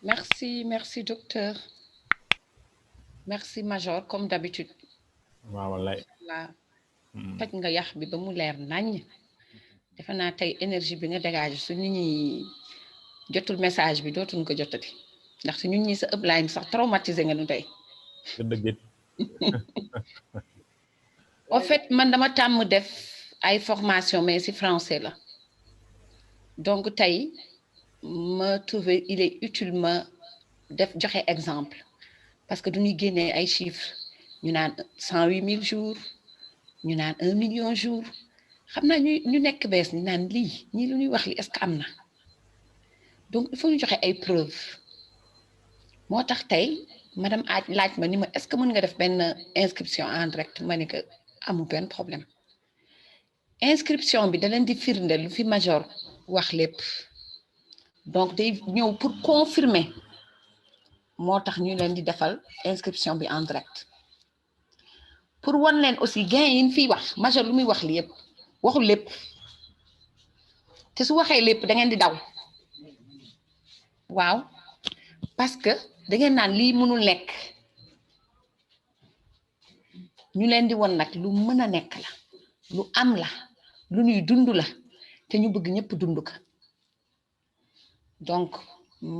Merci docteur. Merci Major comme d'habitude. waaw wallaay. la toj nga yax bi ba mu leer naññ. Defe naa tey énergie bi nga dégagé su nit ñi jotul message bi dootuñ ko jotati ndaxte ñun ñi sa upline sax traumatisé nga nu tey. dëgg it. En fait man dama tàmm def ay formation mais ci français la donc tey ma trouvé il est utile ma def joxe exemple parce que du ñuy génnee ay chiffres ñu naan 108 000 jours ñu naan 1 million jours xam naa ñu nekk bees ni naan lii ñii lu ñuy wax li est-ce que am na donc il faut ñu joxe ay preuves moo tax tey madame aaj laaj ma ni ma est-ce que mën nga def benn inscription en direct ma ni que amul benn problème inscription bi da leen di firnde lu fi Major wax lépp donc day ñëw pour confirmer moo tax ñu leen di defal inscription bi en direct pour wan leen aussi gain yi ñu fiy wax Major lu muy wax li yëpp waxul lépp te su waxee lépp da ngeen di daw waaw parce que da ngeen naan lii mënul nekk ñu leen di won nag lu mën a nekk la lu am la lu ñuy dund la te ñu bëgg ñëpp dund ko donc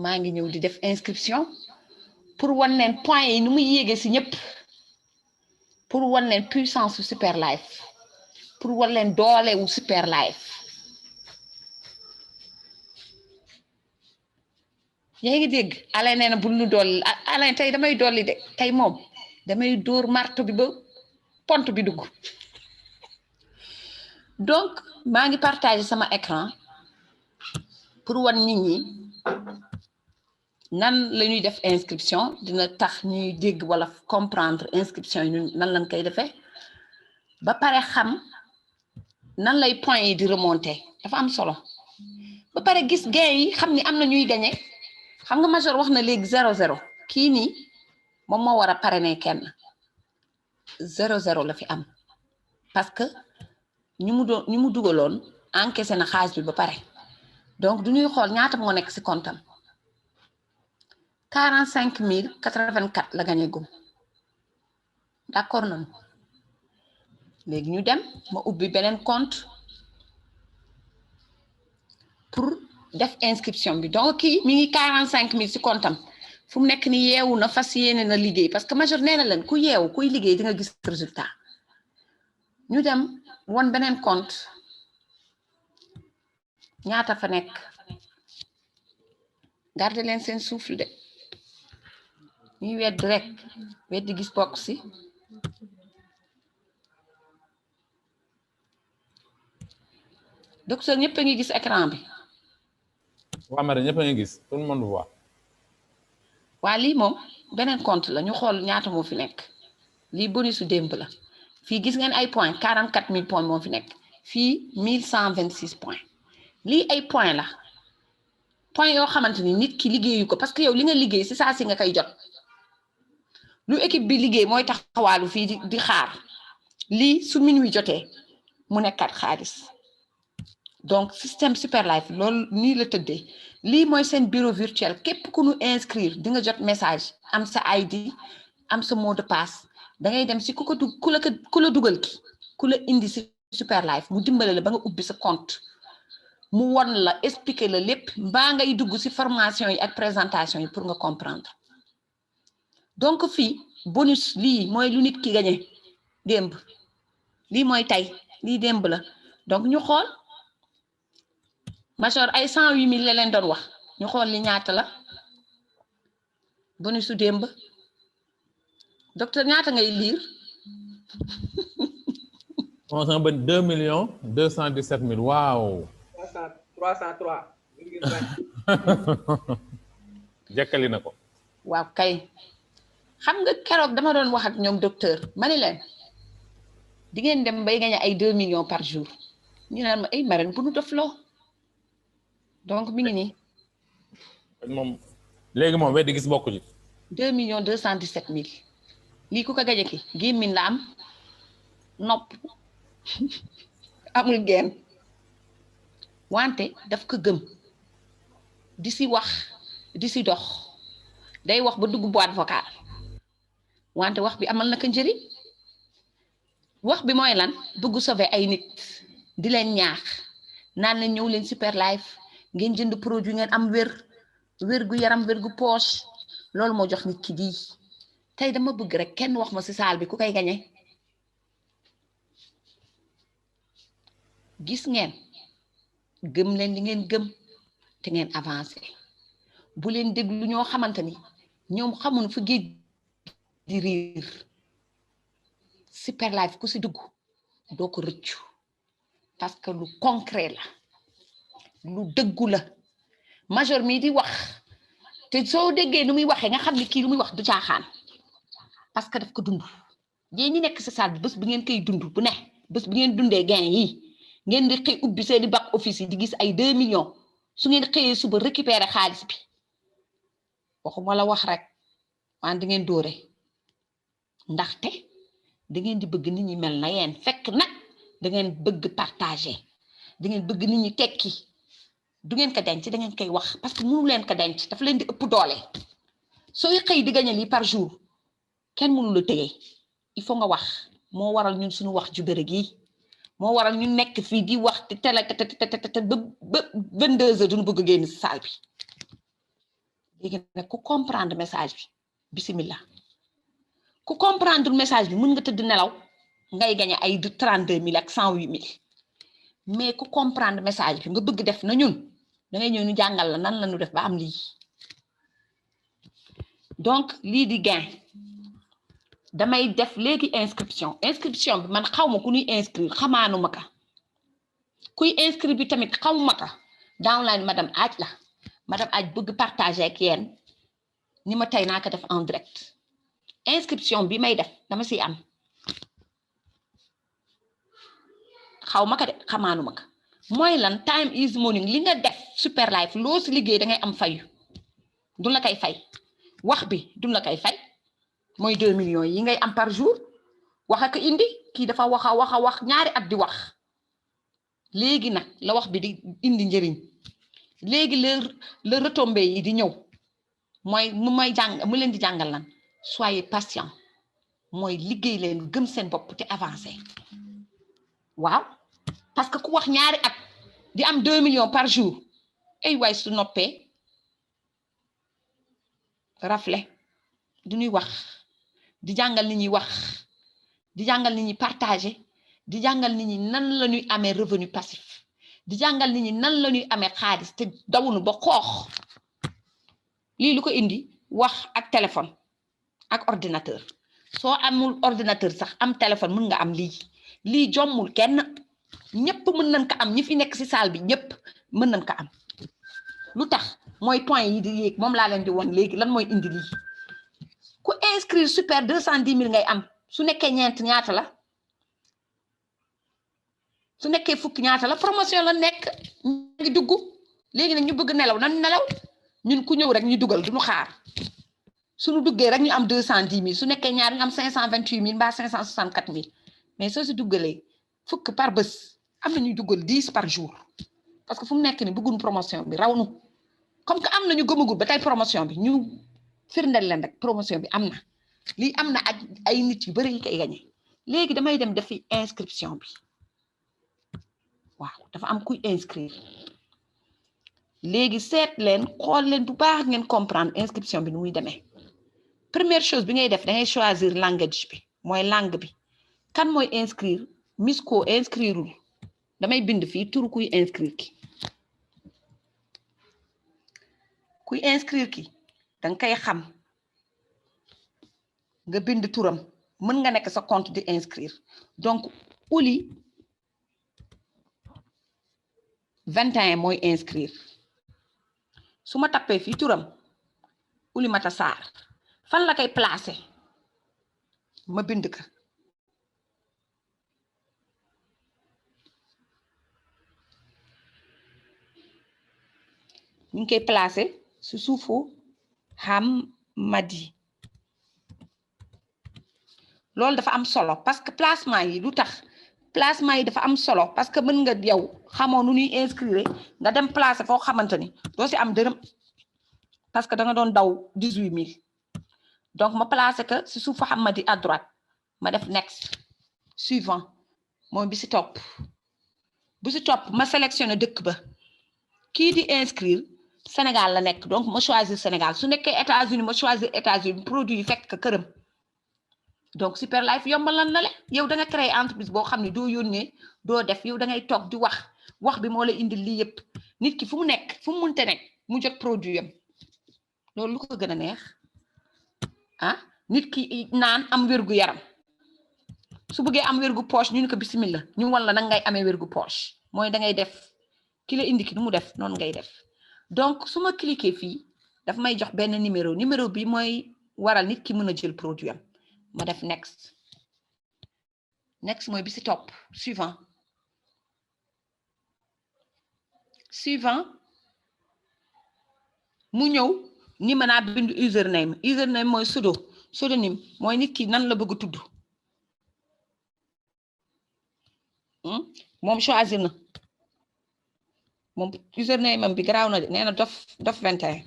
maa ngi ñëw di def inscription pour wan leen point yi nu muy yéegee si ñëpp pour wan leen puissance su super life pour wan leen doole wu super life yaa ngi dégg Alain nee na bul nu dolli Alain tey damay dolli de tey moom damay dóor marto bi ba pont bi dugg donc maa ngi partager sama écran pour wan nit ñi nan la ñuy def inscription dina tax ñuy dégg wala comprendre inscription yi nan lañ koy defee ba pare xam nan lay point yi di remonter dafa am solo ba pare gis gain yi xam ni am na ñuy gagné xam nga Major wax na léegi 0-0 kii nii moom moo war a parrainer kenn 0-0 la fi am parce que ñu mu dugaloon encaissé na xaalis bi ba pare donc du ñuy xool ñaata moo nekk ci comptam 45 084 la gagné gum d'accord nañu léegi ñu dem ma ubbi beneen compte pour def inscription bi donc kii mi ngi 45 000 ci comptam fu mu nekk ni yeewu na fas yéene na liggéey parce que Major nee na leen ku yeewu kuy liggéey di nga gis résultat ñu dem won beneen compte ñaata fa nekk garder leen seen souffle de ñuy wedd rek weddi gis bokk si docteur ñëpp a ngi gis écran bi waa Marie ñëpp a ngi gis tout le monde voit. waa lii moom beneen compte la ñu xool ñaata moo fi nekk lii bonusu démb la fii gis ngeen ay points 44 000 points moo fi nekk fii 1126 points lii ay points la points yoo xamante ni nit ki liggéeyu ko parce que yow li nga liggéey si saa si nga koy jot lu équipe bi liggéey mooy taxawaalu fii di xaar lii su minuit jotee mu nekkat xaalis donc système super life loolu nii la tëddee lii mooy seen bureau virtuel képp ku nu inscrire di nga jot message am sa ID am sa mot de passe da ngay dem si ku la dugal ki ku la indi si super life mu dimbale la ba nga ubbi sa compte mu won la expliquer la lépp mbaa ngay dugg si formation yi ak présentation yi pour nga comprendre donc fii bonus lii mooy lu nit ki gagné démb lii mooy tey lii démb la donc ñu xool Major ay 108 000 la leen doon wax ñu xool li ñaata la bonusu démb docteur ñaata ngay liir. on s'en ba 2 217 000 waaw. 303. jekkali na ko. waaw kay xam nga keroog dama doon wax ak ñoom docteur ma ni leen di ngeen dem bay gagné ay 2 millions par jour ñu naan ma ay marraine bu nu def loo donc mi ngi nii. moom léegi moom weddi gis bokku ci. 2 217 000 lii ku ko gañe ki gémmiñ la am nopp amul genn wante daf ko gëm di si wax di si dox day wax ba dugg boîte vocale wante wax bi amal na ko njëriñ wax bi mooy lan bëgg sauver ay nit di leen ñaax naan leen ñëw leen Super Life ngeen jënd produit ngeen am wér gu yaram wér gu poche loolu moo jox nit ki di tey dama bëgg rek kenn wax ma ci saal bi ku koy gañe gis ngeen gëm leen li ngeen gëm te ngeen avancé bu leen déglu ñoo xamante ni ñoom xamuñu fu géej di riir Super Life ku ci dugg doo ko rëccu parce que lu concret la lu dëggu la major mi di wax te soo déggee nu muy waxee nga xam ne kii lu muy wax du caaxaan parce que daf ko dund yéen ñi nekk ci salle bi bés bi ngeen koy dund bu ne bés bi ngeen dundee gain yi ngeen di xëy ubbi seeni back office yi di gis ay 2 millions su ngeen xëyee suba récupérer xaalis bi waxuma la wax rek waan di ngeen dóore ndaxte da ngeen di bëgg nit ñi mel na yéen fekk nag da ngeen bëgg partager da ngeen bëgg nit ñi tekki du ngeen ko denc da ngeen koy wax parce que mënu leen ko denc dafa leen di ëpp doole sooy xëy di gañe lii par jour kenn mënu la téye il faut nga wax moo waral ñun suñu wax ju bëri gi moo waral ñu nekk fii di wax te tele ba 22 heures duñu bëgg génn si salle bi léegi nag ku comprendre message bi bismillah ku comprendre message bi mën nga tëdd nelaw ngay gañe ay 32 000 ak 108 000 mais ku comprendre message bi nga bëgg def na ñun da ngay ñëw ñu jàngal la nan la ñu def ba am lii donc lii di gain damay def léegi inscription bi man xaw ma ku ñuy inscrire xamaanuma ka kuy inscrire bi tamit xawma ka downline madame Aaj la madame Aaj bëgg partager ak yéen ni ma tey naa ko def en direct inscription bi may def dama siy am xaw ma ka de xamaanuma ka mooy lan time is money li nga def Super Life loo si liggéey da ngay am fayu du la koy fay wax bi du la koy fay mooy 2 millions yi ngay am par jour wax ak indi kii dafa wax ñaari at di wax léegi nag la wax bi di indi njëriñ léegi le retombé yi di ñëw mooy mu leen di jàngal lan soyez patient mooy liggéey leen gëm seen bopp te avancé waaw parce que ku wax ñaari at di am 2 millions par jour ay waay su noppee rafle du ñuy wax di jàngal nit ñi wax di jàngal nit ñi partager di jàngal nit ñi nan la ñuy amee revenu passif di jàngal nit ñi nan la ñuy amee xaalis te dawunu ba xoox lii lu ko indi wax ak téléphone ak ordinateur soo amul ordinateur sax am téléphone mën nga am lii jommul kenn ñëpp mën nañ ko am ñi fi nekk ci salle bi ñëpp mën nañ ko am lu tax mooy point yi di yéeg moom laa leen di won léegi lan mooy indi lii ku inscrire super 210 000 ngay am su nekkee ñeent ñaata la su nekkee fukki ñaata la promotion la nekk ngi dugg léegi nag ñu bëgg nelaw nan nelaw ñun ku ñëw rek ñu dugal duñu xaar suñu duggee rek ñu am 210 000 su nekkee ñaar ñu am 528 000 mbaa 564 000 mais soo si duggalee fukk par bés am na ñuy duggal 10 par jour parce que fu mu nekk ni bëgguñu promotion bi raw nu comme que am na ñu gëmagul ba tey promotion bi ñu firndeel leen rek promotion bi am na lii am na ak ay nit yu bari yi koy gañe léegi damay dem defi inscription bi waaw dafa am kuy inscrire léegi seet leen xool leen bu baax ngeen comprendre inscription bi nu muy demee première chose bi ngay def da ngay choisir language bi mooy langue bi kan mooy inscrire Misco inscrireul damay bind fii turu kuy inscrire ki danga koy xam nga bind turam mën nga nekk sa compte di inscrire donc Uli 21 mooy inscrire su ma tappee fii turam Oulimata Sarr fan la koy placer ma bind ka ñu ngi koy placer su suufu Hamadi loolu dafa am solo parce que placement yi lu tax placement yi dafa am solo parce que mën nga yow xamoo nu ñuy inscrire nga dem placer foo xamante ni doo si am dërëm parce que da nga doon daw 18000 donc ma placé que si suufu Hamadi à droite ma def next suivant mooy bi si topp bu si topp ma sélectionné dëkk ba kii di inscrire Sénégal la nekk donc ma choisir Sénégal su nekkee États-Unis ma choisir États-Unis produit yi fekk këram donc Super Life yombalal na le yow da nga créer entreprise boo xam ne doo yónnee doo def yow da ngay toog di wax bi moo la indil lii yëpp nit ki fu mu nekk fu mu munte nekk mu jot produit am loolu lu ko gën a neex ah nit ki naan am wérgu yaram su bëggee am wérgu poche ñu ne ko bismillah ñu wan la nag ngay amee wérgu poche mooy da ngay def ki la indi ki nu mu def noonu ngay def donc su ma cliquer fii daf may jox benn numéro bi mooy waral nit ki mën a jël produit am ma def next mooy bi si topp suivant mu ñëw ni mën naa bind username mooy pseudonyme mooy nit ki nan la bëgg tudd moom choisir na moom username am bi garaaw na de nee na dof 21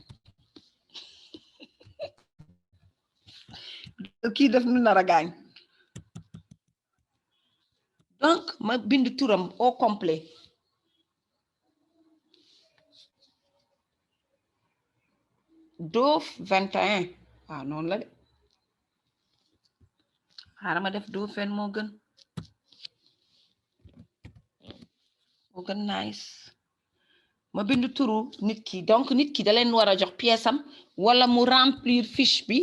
kii def nu nar a gaañ donc ma bind turam au complet Doof 21 waaw noonu la de xaaral ma def Doofen moo gën nice ma bind turu nit ki donc nit ki da leen war a jox pièce am wala mu remplir fiche bi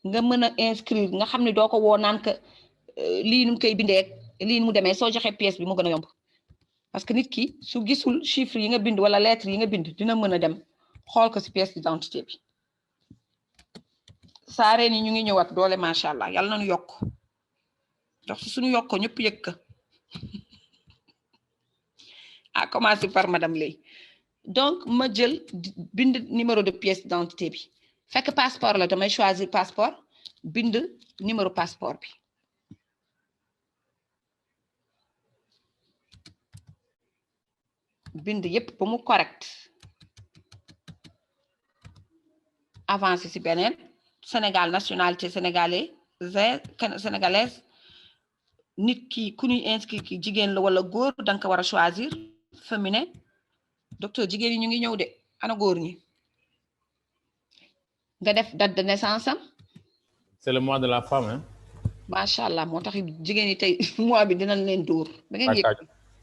nga mën a inscrire nga xam ne doo ko woo naan que lii nu mu koy bindee lii mu demee soo joxee pièce bi mu gën a yomb parce que nit ki su gisul chiffre yi nga bind wala lettre yi nga bind dina mën a dem xool ko si pièce d'identité bi saareen yi ñu ngi ñëwaat doole macha allah yàlla nañu yokk ndax su suñu yokk ñëpp yëg ka à commencer par madame Lay donc ma jël bind numéro de pièce d'identité bi fekk passeport la damay choisir passeport bind numéro passeport bi bind yépp ba mu correct avancé ci beneen Sénégal nationalité sénégalaise nit ki ku ñuy inscrit ki jigéen la wala góor danga ko war a choisir féminin docteur jigéen yi ñu ngi ñëw de ana góor ñi nga def date de naissance am c'est le mois de la femme hein macha allah moo tax jigéen yi tey mois bi dinañ leen dóor da ngeen yëg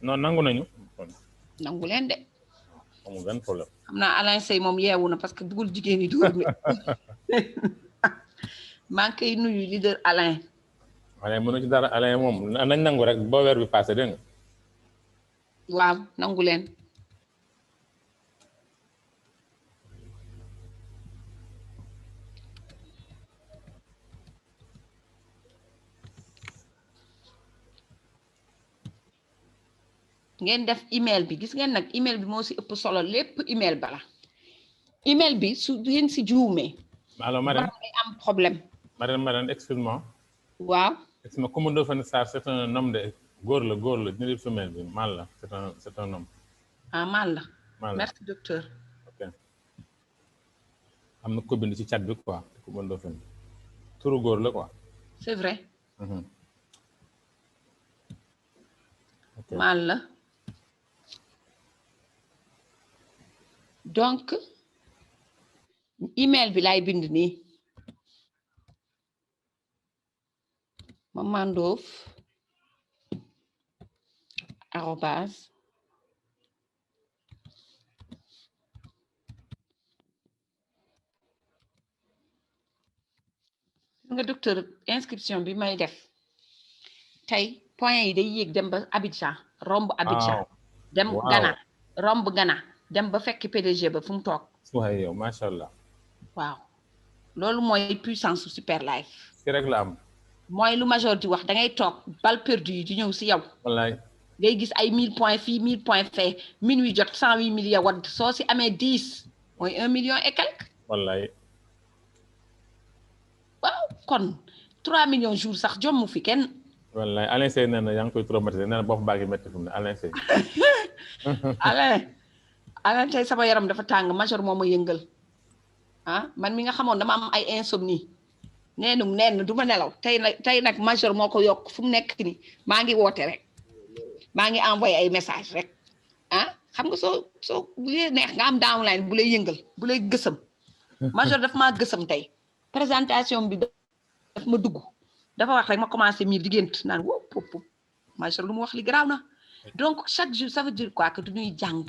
non nangu nañu nangu leen de amul benn problème xam naa Alain Sey moom yeewu na parce que bëggul jigéen yi dóor mi maa ngi koy nuyu leader Alain mënu ci dara Alain moom nañ nangu rek boo weer bi passé dégg nga waaw nangu leen ngeen def email bi gis ngeen nag email bi moo si ëpp solo lépp email bala email bi su ngeen si juumee alors madame day am problème madame excuse-moi waaw excuse-moi Coumba Ndoffène Sarr c'est un homme de góor la nit femelle bi mâle la c'est un homme ah mâle la merci docteur ok am na ko bind ci chat bi quoi Coumba Ndoffène turu góor la quoi c'est vrai okay. Mâle la donc email bi laay bind nii mamandoof arobase nga docteur inscription bi may def tey point yi day yéeg dem ba Abidjan romb Abidjan dem Ghana romb Ghana dem ba fekk PDG ba fu mu toog waaye yow macha allah waaw loolu mooy puissance su Super Life si rek la am mooy lu major di wax da ngay toog balle perdue yi di ñëw si yow wallaay ngay gis ay 1000 points fii 1000 points fee minuit jot 108 000 ya wadd soo si amee 10 mooy 1 million et quelque wallaay waaw kon 3 millions jours sax jommu fi kenn wallaay Alain Sey nee na yaa ngi koy traumatisé nee na bopp baa ngi métti fu mu ne Alain Sey Alain tey sama yaram dafa tàng major moo ma yëngal ah man mi nga xamoon dama am ay insomnie neen du ma nelaw tey nag majeur moo ko yokk fu mu nekk ni maa ngi woote rek maa ngi envoyé ay message rek ah xam nga soo bu lay neex nga am downline bu lay yëngal bu lay gësam majeur daf maa gësam tey présentation bi daf ma dugg dafa wax rek ma commencé miir diggante naan wóop wóop majeur lu mu wax li garaaw na donc chaque jour ça veut dire quoi que du ñuy jàng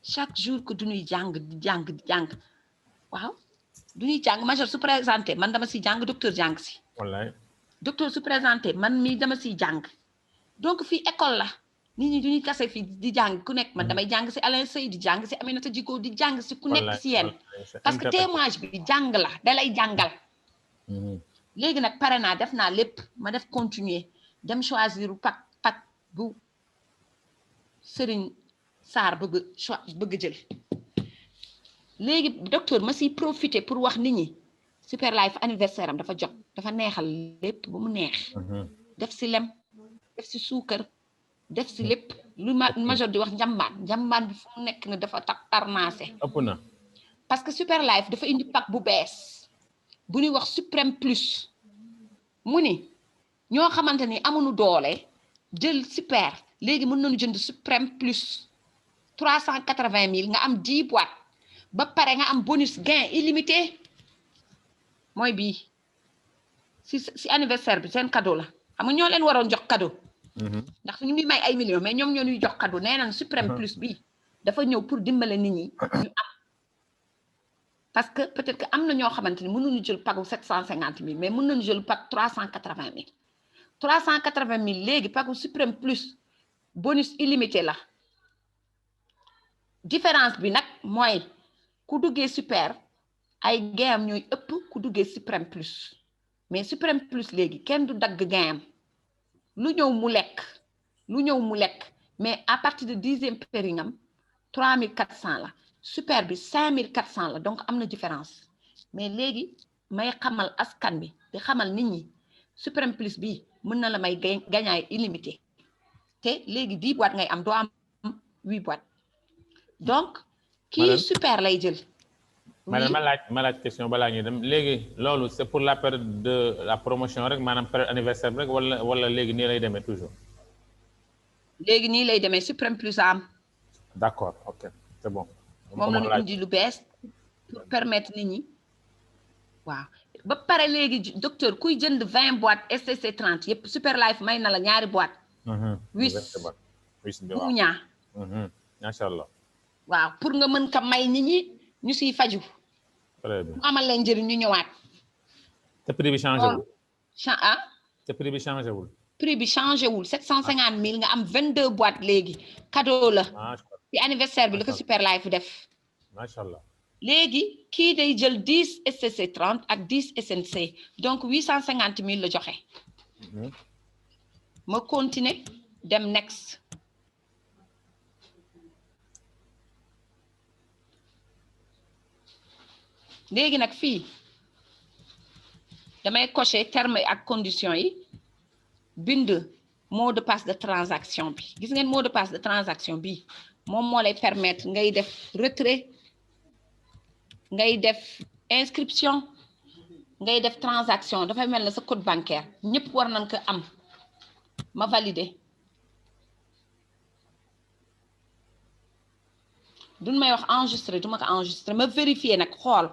chaque jour que du ñuy jàng di jàng waaw du ñuy jàng majeur su présenté man dama si jàng docteur jàng si wallaay docteur su présenté man mii dama siy jàng donc fii école la nit ñi du ñuy kase fii di jàng ku nekk man damay jàng si Alain Sey di jàng si Aminata Djiko di jàng si ku nekk si yéen parce que témoignage bi jàng la da lay jàngal léegi nag pare naa def naa lépp ma def continuer dem choisir pak bu Serigne Sarr bëgg jël léegi docteur ma siy profité pour wax nit ñi Super Life anniversaire am dafa jot dafa neexal lépp ba mu neex def si lem def si suukar def si lépp lu major di wax njambaan bi fu mu nekk ne dafa tarnaase ëpp na parce que Super Life dafa indi pack bu bees bu ñuy wax Suprême Plus mu ni ñoo xamante ni amuñu doole jël super léegi mën nañu jënd Suprême Plus 380 000 nga am 10 boîtes ba pare nga am bonus gain illimité mooy bii si anniversaire bi seen cadeau la xam nga ñoo leen waroon jox cadeau ndax ñu ngi may ay millions mais ñoom ñoo ñuy jox cadeau nee nañ Suprême Plus bii dafa ñëw pour dimbale nit ñi ñu am parce que peut-être que am na ñoo xamante ni mënuñu jël pagu 750 000 mais mën nañu jël pag 380 000 380 000 léegi pagu Suprême Plus bonus illimité la différence bi nag mooy ku duggee super ay gainam ñooy ëpp ku duggee Suprême Plus mais Suprême Plus léegi kenn du dagg gainam lu ñëw mu lekk mais à partir de 10e pairing am 3400 la super bi 5400 la donc am na différence mais léegi may xamal askan bi di xamal nit ñi Suprême Plus bi mën na la may gañaay illimité te léegi 10 boîtes ngay am doo am 8 boîtes donc kii super lay jël madame ma laaj question balaa ñuy dem léegi loolu c'est pour la période de la promotion rek maanaam période anniversaire bi rek wala léegi nii lay demee toujours léegi nii lay demee Suprême Plus am d'accord ok c'est bon moom la ñu indi lu bees pour permettre nit ñi waaw ba pare léegi docteur kuy jënd 20 boîtes STC 30 yëpp Super Life may na la ñaari boîte wis bu ñaa macha allah waaw pour nga mën ka may nit ñi ñu siy faju très bien mu amal leen njëriñ ñu ñëwaat te prix bi changé wul te prix bi changé wul prix bi changé wul 750 000 nga am 22 boîtes léegi cadeau la ci anniversaire bi la ko Super Life def macha allah léegi kii day jël 10 STC 30 ak 10 SNC donc 850 000 la joxe ma continuer dem next léegi nag fii damay cocher terme ak condition yi bind mot de passe de transaction bi gis ngeen mot de passe de transaction bi moom moo lay permettre ngay def retrait ngay def inscription ngay def transaction dafay mel ne sa code bancaire ñëpp war nañ ko am ma valider duñ may wax enregistré du ma ko enregistré ma vérifier nag xool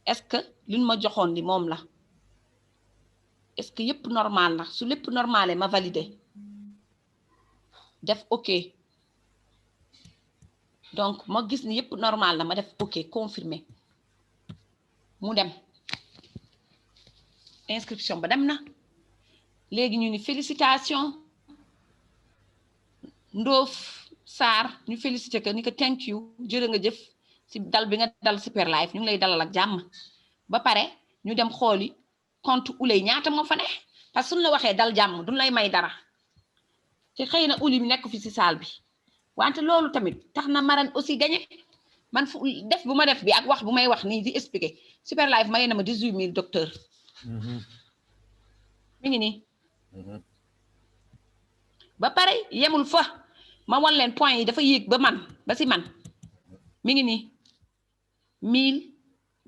est-ce que luñ ma joxoon li moom la est-ce que yëpp normal na su lépp normalé ma valider def ok donc ma gis ni yëpp normal na ma def ok confirmer mu dem inscription ba dem na léegi ñu ni félicitation Ndoof Sarr ñu félicité que ni ko thank you jërë nga jëf si dal bi nga dal Super Life ñu ngi lay dalal ak jàmm ba pare ñu dem xooli compte uley ñaata moo fa ne parce que suñu la waxee dal jàmm duñ lay may dara te xëy na uli mi nekk fi si salle bi wante loolu tamit tax na Marème aussi gagné man fu def bu ma def bi ak wax bu may wax nii di expliquer Super Life may na ma 18 000 docteur mi ngi nii ba pare yemul fa ma wan leen point yi dafa yéeg ba man ba si man mi ngi nii 1000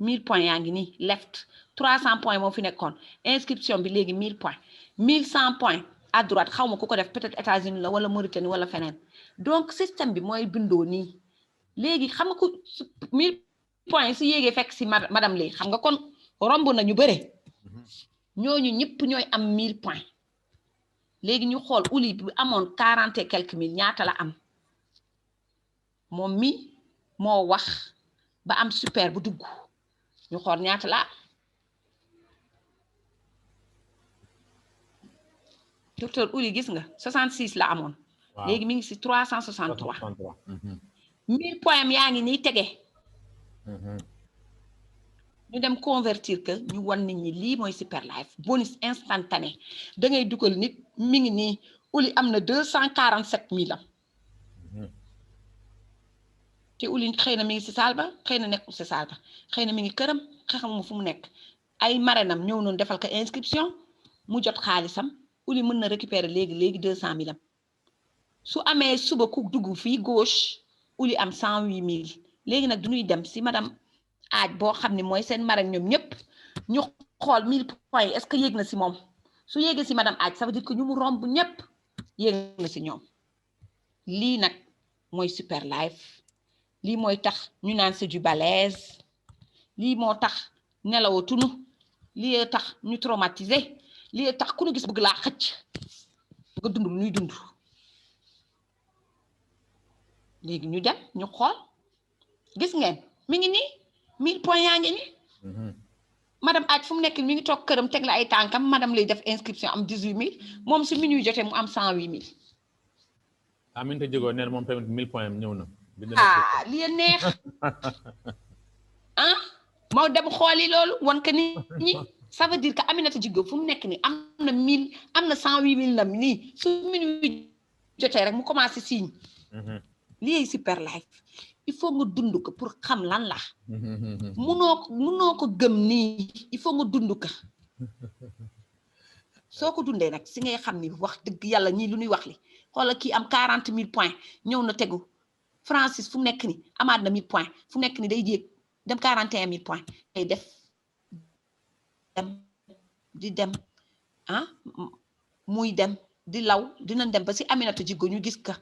1000 points yaa ngi nii left 300 points moo fi nekkoon inscription bi léegi 1000 points 1100 points à droite xaw ma ku ko def peut-être États-Unis la wala Mauritanie wala feneen donc système bi mooy bindoo nii léegi xam nga ku 1000 points su yéegee fekk si madame Ly xam nga kon romb na ñu bëre ñooñu ñëpp ñooy am 1000 points léegi ñu xool uli bi amoon 40 et quelques mille ñaata la am moom mi moo wax ba am super bu dugg ñu xool ñaata la docteur uli gis nga 66 la amoon léegi mi ngi si 363 1000 points yaa ngi nii tege ñu dem convertir que ñu wan nit ñi lii mooy super life bonus instantané da ngay dugal nit mi ngi nii uli am na 247 000 am te uli xëy na mi ngi si saal ba xëy na nekkul si saal ba xëy na mi ngi këram xaxam fu mu nekk ay marenam ñëw noonu defal ko inscription mu jot xaalisam uli mën na récupérer léegi 200 000 am su amee suba ku dugg fii gauche uli am 108 000 léegi nag du ñuy dem si madame aaj boo xam ne mooy seen marraine ñoom ñëpp ñu xool 1000 points est-ce que yéeg na si moom su yéegee si madame aaj ça veut dire que ñu mu romb ñëpp yéeg na si ñoom lii nag mooy super life lii mooy tax ñu naan c'est du balèze lii moo tax nelawatunu lii tax ñu traumatisé lii tax ku ñu gis bëgg laa xëcc nga dund lu ñuy dund léegi ñu dem ñu xool gis ngeen mi ngi nii 1000 points yaa ngi nii madame aaj fu mu nekk mi ngi toog këram teg la ay tànkam madame lay def inscription am 18000 moom si minuit jotee mu am 108000. Aminata Djigo nee na moom tamit 1000 points am ñëw na. li neex ah moo dem xooli loolu wan ko nit ñi ça veut dire que Aminata Djigo fu mu nekk nii am na 1000 am na 108000 nam nii su minuit jotee rek mu commencé signe. lii super life il faut nga dund ko pour xam lan la munoo ko gëm nii il faut nga dund ko soo ko dundee nag si ngay xam ni wax dëgg yàlla ñii lu ñuy wax li xoolal kii am 40000 points ñëw na tegu Francis fu mu nekk ni amaat na 1000 points fu mu nekk ni day jéeg dem 41000 points day def di dem ah muy dem di law dinañ dem ba si Aminata Djigo ñu gis ka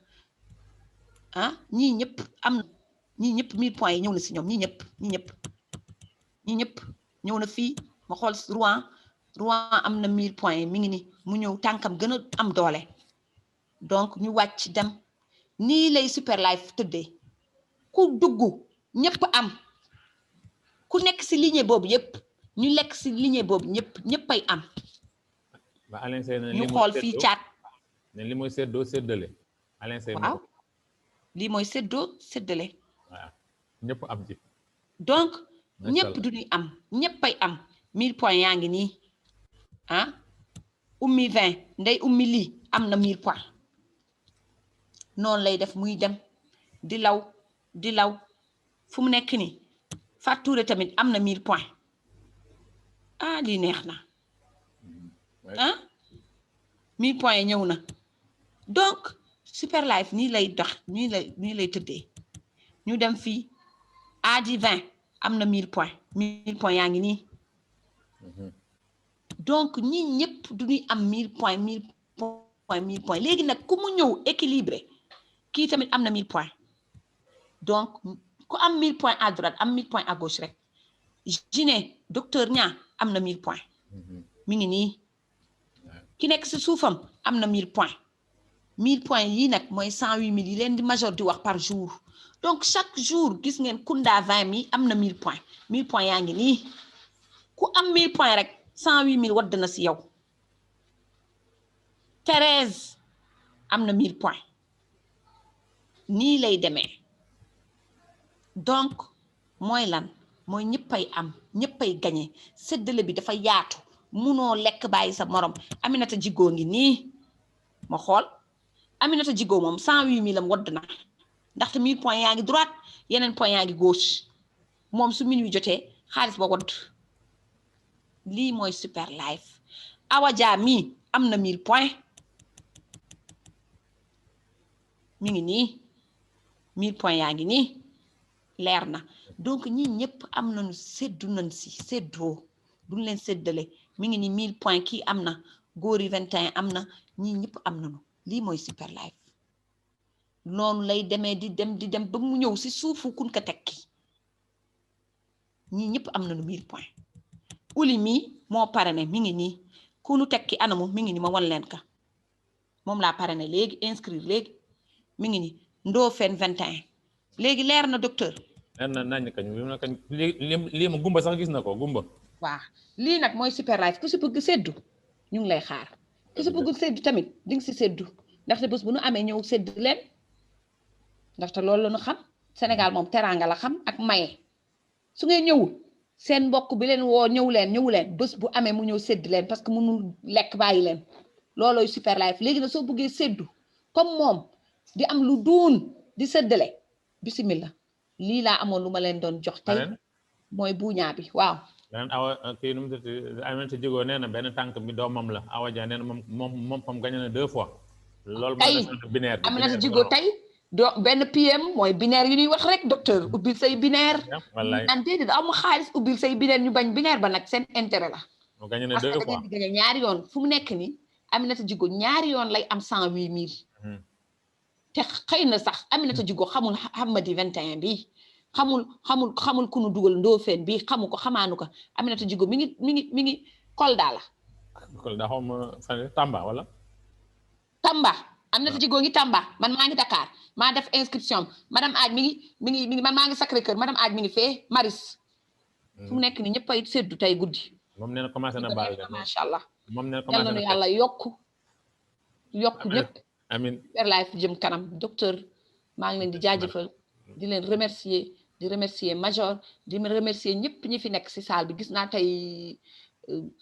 ah ñii ñëpp am na ñii ñëpp 1000 points yi ñëw na si ñoom ñii ñëpp ñëw na fii ma xool Rouen am na 1000 points yi mi ngi ni mu ñëw tànkam gën a am doole donc ñu wàcc dem nii lay super life tëddee ku dugg ñëpp am ku nekk si lignée boobu yëpp ñu lekk si lignée boobu ñëppay am ñu xool fii caat ne li mooy séddoo séddale waaw lii mooy séddoo séddale waaw ñëpp am ci donc ñëpp du ñuy am ñëppay am 1000 points yaa ngi nii ah ummi 20 ndey ummi lii am na 1000 points noonu lay def muy dem di law fu mu nekk nii Fatou Touré tamit am na 1000 points ah lii neex na ah 1000 points yi ñëw na donc super life nii lay dox nii lay tëddee ñu dem fii aadi 20 am na 1000 points 1000 points yaa ngi nii donc ñi ñëpp du ñuy am 1000 points 1000 points léegi nag ku mu ñëw équilibré kii tamit am na 1000 points donc ku am 1000 points à droite am 1000 points à gauche rek Jiné docteur Nia am na 1000 points mi ngi nii ki nekk si suufam am na 1000 points 1000 points yii nag mooy 108000 yi leen di major di wax par jour donc chaque jour gis ngeen Kunda 20 mi am na 1000 points 1000 points yaa ngi nii ku am 1000 points rek 108000 wadd na si yow Thérèse am na 1000 points nii lay demee donc mooy lan mooy ñëppay am ñëppay gañe séddale bi dafa yaatu munoo lekk bàyyi sa morom Aminata Djigo ngi nii ma xool Aminata Djigo moom 108000 am wadd na ndaxte 1000 points yaa ngi droite yeneen points yaa ngi gauche moom su minuit jotee xaalis ba wadd lii mooy super life Awa Dia mii am na 1000 points mi ngi nii 1000 points yaa ngi nii leer na donc ñi ñëpp am nañu séddu nañ si séddoo duñ leen séddale mi ngi ni 1000 points kii am na góor yi 21 am na ñii ñëpp am nañu lii mooy super life noonu lay demee di dem ba mu ñëw si suufu kun ko tekki ñii ñëpp am nañu 1000 points uli mii moo parrainé mi ngi nii ku nu tekki anamu mi ngi ni ma wan leen ka moom laa parrainé léegi inscrire léegi mi ngi ni Ndofène 21 léegi leer na docteur. leer na nañ kañ lii ma gumba sax gis na ko gumba. waaw lii nag mooy super life ku si bëgg seddu ñu ngi lay xaar ku si bëgg seddu tamit di nga si seddu ndaxte bés bu nu amee ñëw sedd leen ndaxte loolu la ñu xam Sénégal moom teraanga la xam ak maye su ngeen ñëwul seen mbokk bi leen woo ñëw leen bés bu amee mu ñëw sedd leen parce que mënul lekk bàyyi leen loolooy super life léegi nag soo bëggee seddu comme moom di am lu duun di séddale bismillah lii laa amoon lu ma leen doon jox tey mooy buuñaa bi waaw. beneen awa kii nu mu tudd Aminata Djigo nee na benn tànk bi doomam la Awa Dia nee na moom fam gagné na 2 fois. loolu mooy binaire bi Aminata Djigo tey benn PM mooy binaire yu ñuy wax rek docteur ubbil say binaire. wallaay naan déedéet amul xaalis ubbil say binaire ñu bañ binaire ba nag seen intérêt la. mu gagné na 2 fois parce que da ngeen di gagné ñaari yoon fu mu nekk nii Aminata Djigo ñaari yoon lay am 108000. te xëy na sax Aminata Djigo xamul Hamadi 21 bi. xamul ku nu dugal Ndofène bi xamu ko xamaanu ko Aminata Djigo mi ngi Kolda la. Kolda xaw ma fan Tamba wala. Tamba Aminata Djigo ngi Tamba man maa ngi Dakar maa def inscription madame Aaj mi ngi man maa ngi Sacré-Cœur madame Aaj mi ngi fee Maris. fu mu nekk ni ñëpp ay seddu tey guddi. moom nee na commencé na baal de macha allah. moom nee na commencé na yàlla yokku ñëpp. amiin super life jëm kanam docteur maa ngi leen di jaajëfal di leen remercier. di remercier major di remercier ñëpp ñi fi nekk ci salle bi gis naa tey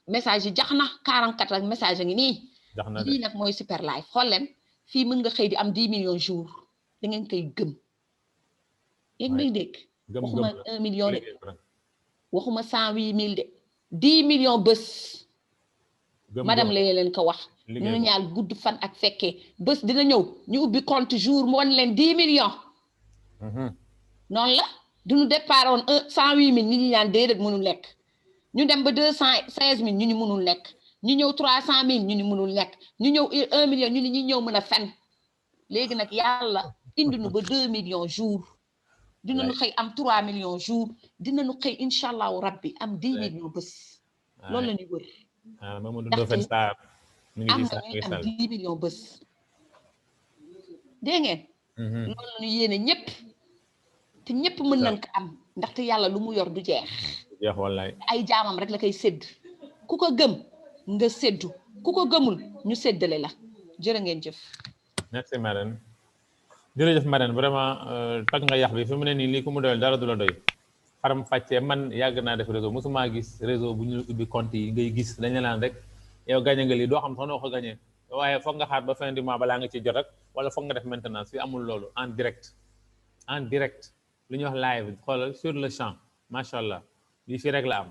message yi jax na 44 ak message a ngi nii lii nag mooy super life xool leen fii mën nga xëy di am 10 millions jours da ngeen koy gëm yéen may dégg waxuma 1 million de waxuma 108000 de 10 millions bés madame la leen ko wax ñu ñaal gudd fan ak fekkee bés dina ñëw ñu ubbi compte jour mu wan leen 10 millions noonu la duñu départ woon 108000 nit ñi ñaan déedéet mënul lekk ñu dem ba 216000 ñu mënul lekk ñu ñëw 300000 ñu mënul lekk ñu ñëw 1 million ñu ñi ñëw mën a fen léegi nag yàlla indi nu ba 2 millions jours dinañu xëy am 3 millions jours dinañu xëy incha allahu rabbi am 10 millions bés loolu la ñuy wër ndaxte am nañuy am 10 millions bés dégg ngeen loolu la ñu yéene ñëpp te ñëpp mën nañ ko am ndaxte yàlla lu mu yor du jeex wallaay ay jaamam rek la koy sédd ku ko gëm nga séddu ku ko gëmul ñu séddale la jërë ngeen jëf. merci Marème jërëjëf Marème vraiment toj nga yax bi fi mu ne nii lii ku mu doyal dara du la doy faram fàccee man yàgg naa def réseau mosuma gis réseau bu ñu ubbi compte yi ngay gis dañ la naan rek yow gagné nga lii doo xam sax noo ko gagné waaye foog nga xaar ba fin du mois balaa nga ci jot rek wala foog nga def maintenance fi amul loolu en direct lu ñuy wax live xoolal sur le champ macha allah lii fii rek la am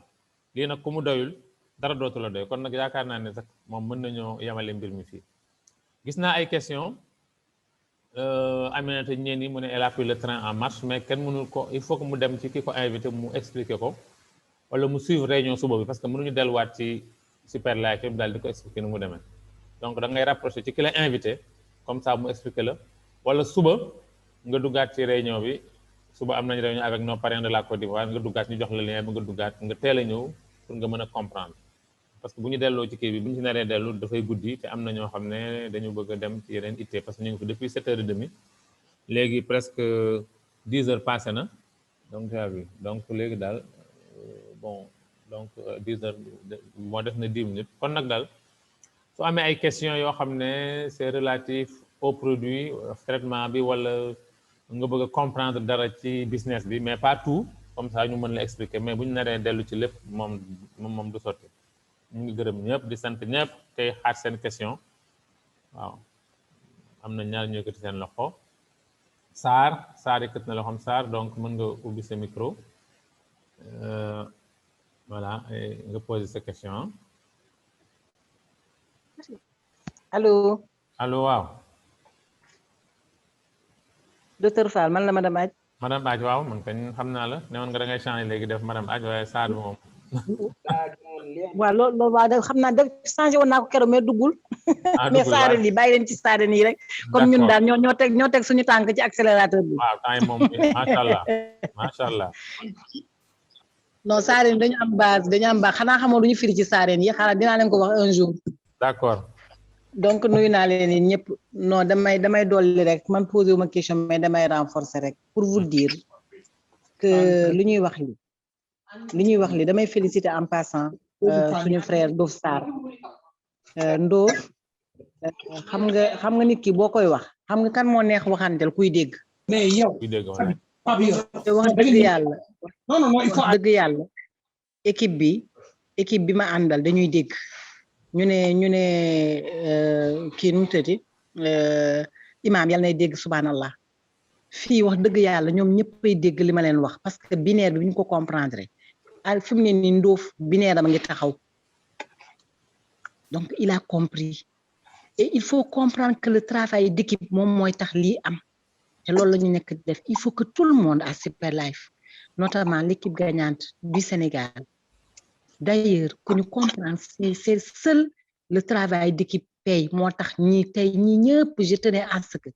lii nag ku mu doyul dara dootu la doy kon nag yaakaar naa ne sax moom mën nañoo yemale mbir mi fii gis naa ay question Aminata ñeen yi mu ne elle a pris le train en marche mais kenn mënul ko il faut que mu dem ci ki ko invité mu expliquer ko wala mu suivre réunion suba bi parce que mënuñu delluwaat ci super live yëpp daal di ko expliquer nu mu demee donc da ngay rapproché ci ki la invité comme ça mu expliquer la wala suba nga duggaat ci réunion bi suba am nañ réunion avec nos parrains de la Côte d'Ivoire nga duggaat ñu jox la lien bi nga duggaat nga teel a ñëw pour nga mën a comprendre parce que bu ñu delloo ci kii bi bu ñu ci naree dellu dafay guddi te am na ñoo xam ne dañu bëgg a dem ci yeneen ittee parce que ñu ngi fi depuis 7h30 léegi presque 10 heures passé na donc tu as vu donc léegi daal bon donc 10 heures moo def na 10 minutes kon nag daal su amee ay questions yoo xam ne c'est relatif au produit traitement bi wala nga bëgg a comprendre dara ci business bi mais pas tout comme ça ñu mën la expliquer mais bu ñu naree dellu ci lépp moom du sotti ñu ngi gërëm ñëpp di sant ñëpp tey xaar seen question waaw am na ñaar ñu yëkkati seen loxo Sarr yëkkati na loxoom Sarr donc mën nga ubbi sa micro voilà nga poser sa question. allo waaw. docteur Fall man la madame Aaj. madame Adj waaw man kañ xam naa la ne woon nga da ngay changer léegi def madame Adj waaye Saadu moom. waaw loolu waaw da xam naa da changé woon naa ko keroog mais duggul. mais saare nii bàyyi leen ci saare nii rek. comme ñun daal ñoo teg suñu tànk ci accélérateur bi. waaw temps yi moom macha allah macha allah. non saare dañu am base xanaa xamoo lu ñu firi ci saare yi xanaa dinaa leen ko wax un jour. d'accord. donc nuyu naa leen yéen ñëpp non damay dolli rek man posé wu ma question mais damay renforcer rek pour vous dire que lu ñuy wax li damay féliciter en passant suñu frère Ndof Sarr Ndof xam nga nit ki boo koy wax xam nga kan moo neex waxantel kuy dégg. mais yow te wax dëgg yàlla wax dëgg yàlla équipe bi ma àndal dañuy dégg ñu ne kii nu mu tëddee imaam yàlla nay dégg subhanallah fii wax dëgg yàlla ñoom ñëppay dégg li ma leen wax parce que binaire bi bu ñu ko comprendre fi mu ne nii Ndof binaire dama ngi taxaw donc il a compris et il faut comprendre que le travail d'équipe moom mooy tax lii am te loolu la ñu nekk di def il faut que tout le monde à Super Life notamment l'équipe gagnante du Sénégal d'ailleurs que ñu comprendre c'est seul le travail d'équipe paye moo tax ñi tey ñi ñëpp je tenais à ce que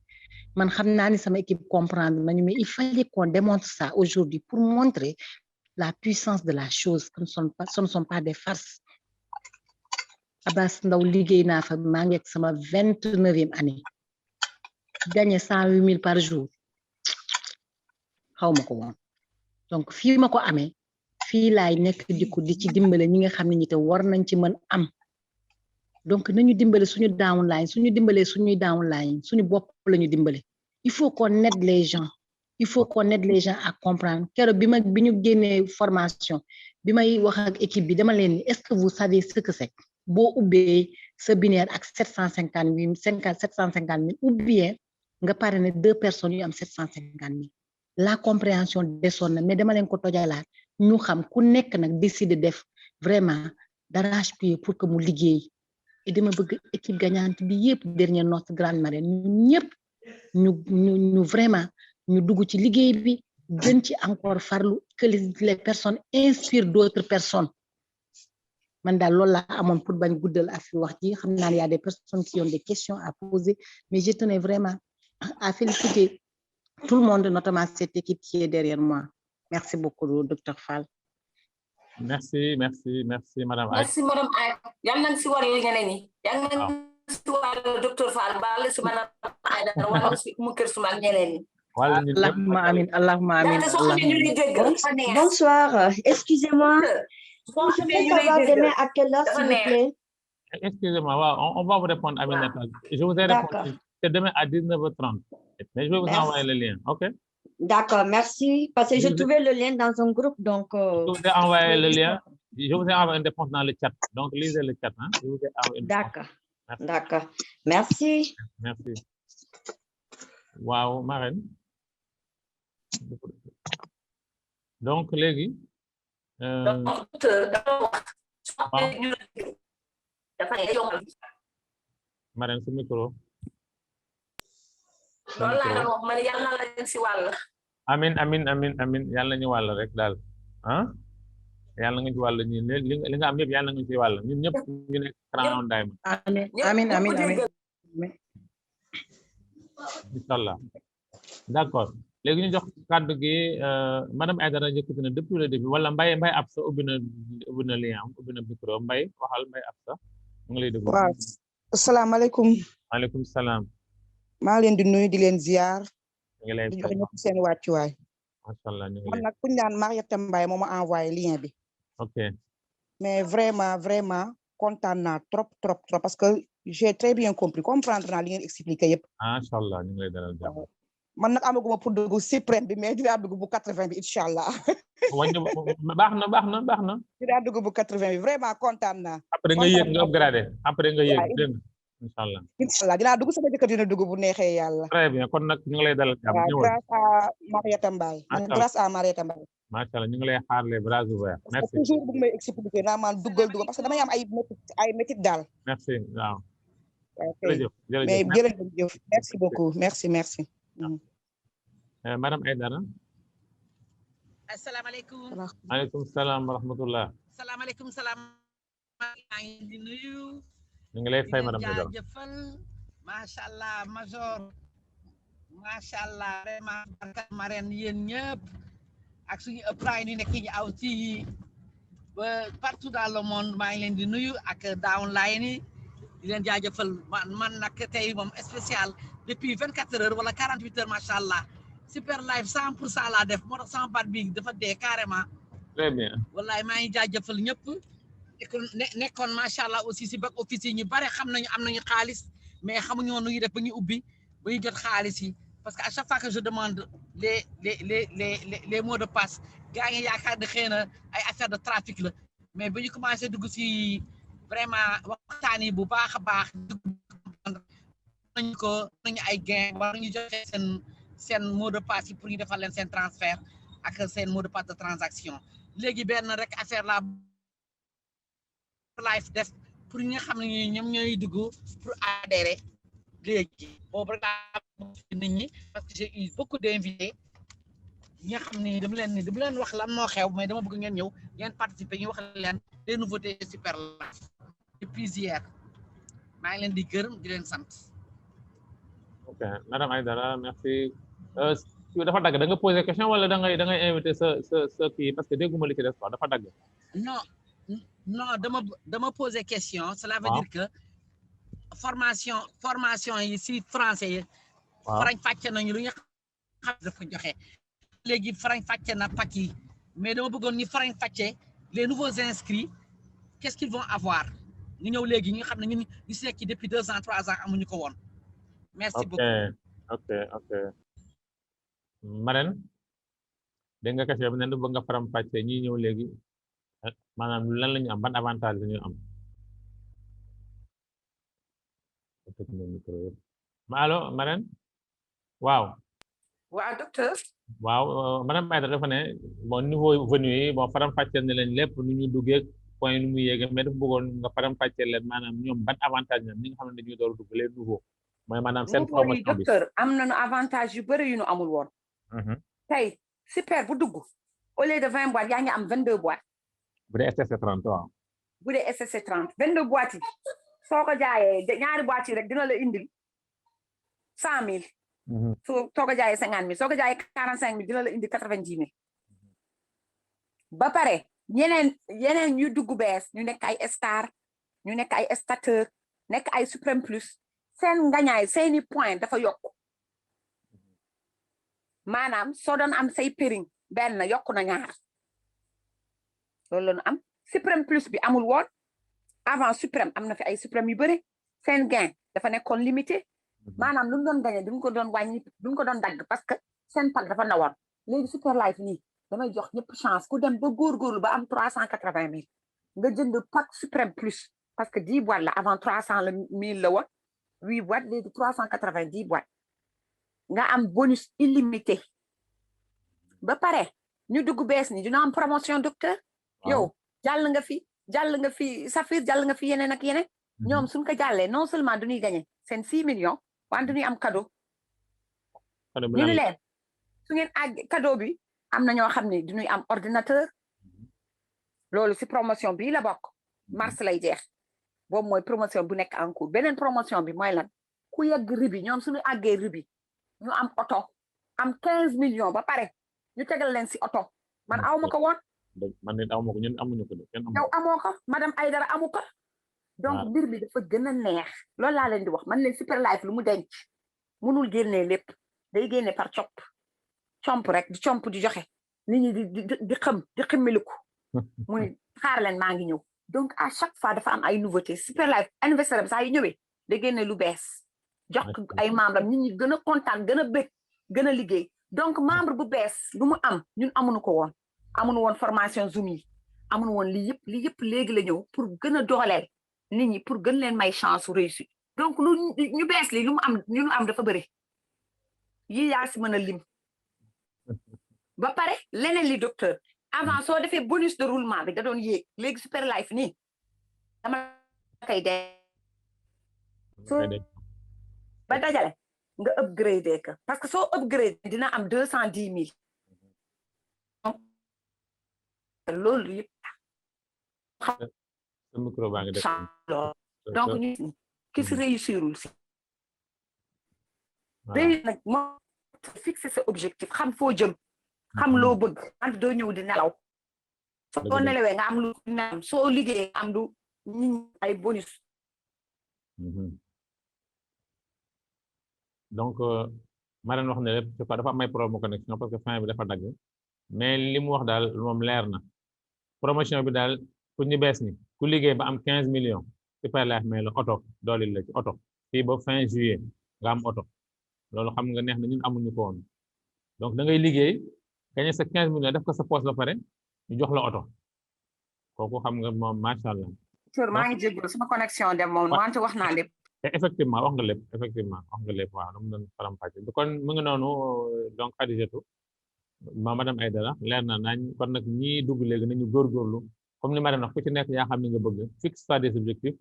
man xam naa ni sama équipe comprendre nañu mais il fallait qu'on démontre ça aujourd'hui pour montrer la puissance de la chose ce ne sont pas des farces Abbas Ndaw liggéey naa fa maa ngi ak sama 29e année gagné 108 000 par jour xaw ma ko woon donc fii ma ko amee fii laay nekk di ci dimbale ñi nga xam ne ñi te war nañ ci mën am donc nañu dimbale suñu downline suñu dimbalee suñuy downline suñu bopp lañu dimbale il faut qu'on aide les gens à comprendre keroog bi ñu génnee formation bi may wax ak équipe bi dama leen ni est-ce que vous savez ce que c'est boo ubbee sa binaire ak 750 000 ou bien nga pare ne 2 personnes yu am 750 000 la compréhension desoon na mais dama leen ko tojalaat ñu xam ku nekk nag décider def vraiment d'arrache-pied pour que mu liggéey et dama bëgg équipe gagnante bi yëpp dernière noce grande marraine ñun ñëpp ñu vraiment ñu dugg ci liggéey bi gën ci encore farlu que les personnes inspirent d'autres personnes man daal loolu laa amoon pour bañ guddal ak fi wax ji xam naa ne y a des personnes qui ont des questions à poser mais je tenais vraiment à féliciter tout le monde notamment cette équipe qui est derrière moi merci beaucoup docteur Fall. merci madame Aït. merci madame Aït yal nañ si war ñeneen ñi yal nañ si war docteur Fall baal si madame Aït wala si mu kër suma ak ñeneen ñi. Allahumma amin. Bonsoir, excusez-moi. Je peux savoir demain à quelle heure, s'il vous plaît? Excusez-moi, on va vous répondre, Aminata. Je vous ai répondu. C'est demain à 19h30. Mais je vais vous envoyer le lien, ok? D'accord, merci. Parce que j'ai trouvé le lien dans un groupe, donc... Je vous ai envoyé le lien. Je vous ai envoyé une réponse dans le chat. Donc, lisez le chat. Hein? Je vous ai envoyé une D'accord. D'accord. Merci. Merci. Wow, Marine. Donc, léegi Marine su micro. amin yàlla ñu wàll rek daal ah yàlla nga ci wàll ñi li nga am yëpp yàlla nga ci wàll ñun ñëpp ñu nekk Crown Diamond. amin inshallah d'accord léegi ñu jox kàddu gi madame Aïdara yëkkati na depuis le début wala Mbaye Absa ubbi na lien am ubbi na micro Mbaye waxal Mbaye Absa mu ngi lay déglu. waaw asalaamaaleykum. maaleykum salaam. maa leen di nuyu di leen ziar. ñu ngi lay di jox ñëpp seen wàccuwaay. macha allah ñu ngi man nag ku ñu naan Mariétou Mbaye moo ma envoyé lien bi. ok mais vraiment kontaan naa trop parce que j'ai très bien compris comprendre naa li ngeen expliqué yëpp. macha allah ñu ngi lay dalal jàmm. man nag amaguma pour dugg suprême bi mais dinaa dugg bu 80 bi incha allah. baax na. dinaa dugg bu 80 bi vraiment kontaan naa. après nga yéeg nga upgradé après nga yéeg dégg nga incha allah dinaa dugg sama jëkkër dina dugg bu neexee yàlla. très bien kon nag ñu ngi lay dalal jàmm. grâce à Mariétou Mbaye. grâce à Mariétou Mbaye. macha allah ñu ngi lay xaar les bras ouverts. merci toujours bu may expliquer naa man duggal parce que damay am ay métit daal. merci waaw. jërëjëf mais jërëjëf merci beaucoup merci. Madame Aïdara. asalaamaaleykum. Aleykum salaam wa rahmatullah. salaamaaleykum salaam. maa ngi di nuyu. ñu ngi lay fay di leen madame Aïdara. jaajëfal. macha allah major. macha allah vraiment barkat marraine yéen ñëpp. ak suñu upline yu nekk yi aw ci ba partout dans le monde maa ngi leen di nuyu ak downline yi di leen jaajëfal man nag tey moom spécial depuis 24 heures wala 48 heures macha allah super live 100% laa def moo tax sama baat bi dafa dee carrément. très bien. wallaay maa ngi jaajëfal ñëpp nekkoon macha allah aussi si back office yi ñu bare xam nañu am nañu xaalis mais xamuñu woon nu ñuy def ba ñu ubbi ba ñu jot xaalis yi parce que à chaque fois que je demande les mots de passe gaa ngi yaakaar ne xëy na ay affaire de trafic la mais ba ñu commencé dugg si vraiment waxtaan yi bu baax a baax nañu ko nañu ay gain war nañu joxe seen mot de passe yi pour ñu defal leen seen transfert ak seen mot de passe de transaction léegi benn rek affaire la live def pour ñi nga xam ne ñoom ñooy dugg pour adhérer léegi boobu rek laa nit ñi parce que j'ai eu beaucoup d'invités ñi nga xam ne dama leen wax lan moo xew mais dama bëgg ngeen ñëw ngeen participer ñu wax leen les nouveautés super live depuis hier maa ngi leen di gërëm di leen sant. ok madame Aïdara merci. dafa dagg da nga posé question wala da ngay invité sa kii parce que dégguma li ci def quoi dafa dagg. non dama posé question. cela veut dire que formation yi si français yi. waaw farañ fàcce nañu lu ñu xam dafa joxe. léegi farañ fàcce na pak yi mais dama bëggoon ñu farañ fàcce les nouveaux inscrits qu'est-ce qu'ils vont avoir ñu ñëw léegi ñu xam ne ñun ñu si nekk ci depuis 2 ans 3 ans amuñu ko woon. merci beaucoup. ok. Marraine dégg nga question bi ne bëgg nga faram fàcce ñi ñëw léegi maanaam lan la ñu am ban avantage la ñu am. allo Marraine waaw. waaw docteur. waaw madame Aïdara dafa ne bon niveau venu yi bon faram fàcceel ne leen lépp nu ñu duggee point nu mu yéegee mais dafa bëggoon nga faram fàcceel leen maanaam ñoom ban avantage ñoom ñi nga xam ne dañuy door dugg les nouveaux mooy maanaam seen promotion bi docteur am nañu avantage yu bëri yu ñu amul woon. tey super bu dugg au lieu de 20 boîtes yaa ngi am 22 boîtes. bu dee SSC 30 waaw. bu dee SSC 30 22 boîtes yi soo ko jaayee ñaari boîtes yi rek dina la indil 100 000. soo ko jaayee 50 000 soo ko jaayee 45 000 dina la indi 90 000. ba pare yeneen yu dugg bees ñu nekk ay star ñu nekk ay stateur nekk ay suprême plus seen ngañaay seeni point dafa yokk maanaam soo doon am say péring benn yokku na ñaar loolu la ñu am suprême plus bi amul woon avant suprême am na fi ay suprême yu bëri seen gain dafa nekkoon limité maanaam lu mu doon gañe duñ ko doon wàññi duñ ko doon dagg parce que seen pack dafa ndawoon léegi super life nii damay jox ñëpp chance ku dem ba góorgóorlu ba am 380 000 nga jënd pack suprême plus parce que 10 boîtes la avant 300 000 la woon 8 boîtes léegi 390 boîtes nga am bonus illimité ba pare ñu dugg bees ni dina am promotion docteur yow jàll nga fi Safir jàll nga fi yeneen ak yeneen ñoom suñ ko jàllee non seulement duñuy gagné seen 6 millions wante duñuy am cadeau ñu ni leen su ngeen àgg cadeau bi am na ñoo xam ne duñuy am ordinateur loolu si promotion bii la bokk mars lay jeex boobu mooy promotion bu nekk en cours beneen promotion bi mooy lan ku yegg ribi ñoom suñu àggee ribi ñu am oto am 15 millions ba pare ñu tegal leen si oto man awma ko woon man nit awma ko ñun amuñu ko yow amoo ko madame Aïdara amu ko donc mbir bi dafa gën a neex loolu laa leen di wax man leen super life lu mu denc munul génnee lépp day génne par comp rek di comp di joxe nit ñi di ximmiliku mu ni xaar leen maa ngi ñëw donc à chaque fois dafa am ay nouveauté super life anniversaire am saa yu ñëwee day génne lu bees jox ay membre am nit ñi gën a kontaan gën a bëgg gën a liggéey donc membre bu bees lu mu am ñun amuñu ko woon amuñu woon formation Zoom yi amuñu woon lii yëpp léegi la ñëw pour gën a dooleel nit ñi pour gën leen may chance réussite donc lu ñu bees li lu mu am ñu am dafa bëri yi yaa si mën a lim ba pare leneen li docteur avant soo defee bonus de roulement bi da doon yéeg léegi super life nii dama koy ba dajale nga upgrade que parce que soo upgrade dina am 210 000 loolu yëpp sa micro baa ngi def donc ñu ki si réussirul si voilà day nag moo fixer sa objectif xam foo jëm xam loo bëgg ant doo ñëw di nelaw soo nelawee nga am lu nelaw soo liggéeyee nga am lu ay bonus donc ma doon wax ne lépp c'est pas dafa am ay problème connexion parce que fin bi dafa dagg mais li mu wax daal moom leer na promotion bi daal pour ñu bees ni ku liggéey ba am 15 millions Super Life mais la oto doolil la ci oto fii ba fin juillet nga am oto loolu xam nga neex na ñun amuñu ko woon donc da ngay liggéey gagné sa 15 millions def ko sa poche ba pare ñu jox la oto kooku xam nga moom macha allah. maa ngi jégalu sama connexion dem moom wante wax naa lépp. effectivement wax nga lépp effectivement wax nga lépp waaw dama doon faram-fàcce kon mu ngi noonu donc Khadijatou madame Aïdara leer na nañ kon nag ñii dugg léegi nañu góorgóorlu comme li ma wax ku ci nekk yaa xam ne nga bëgg fixe-toi des objectifs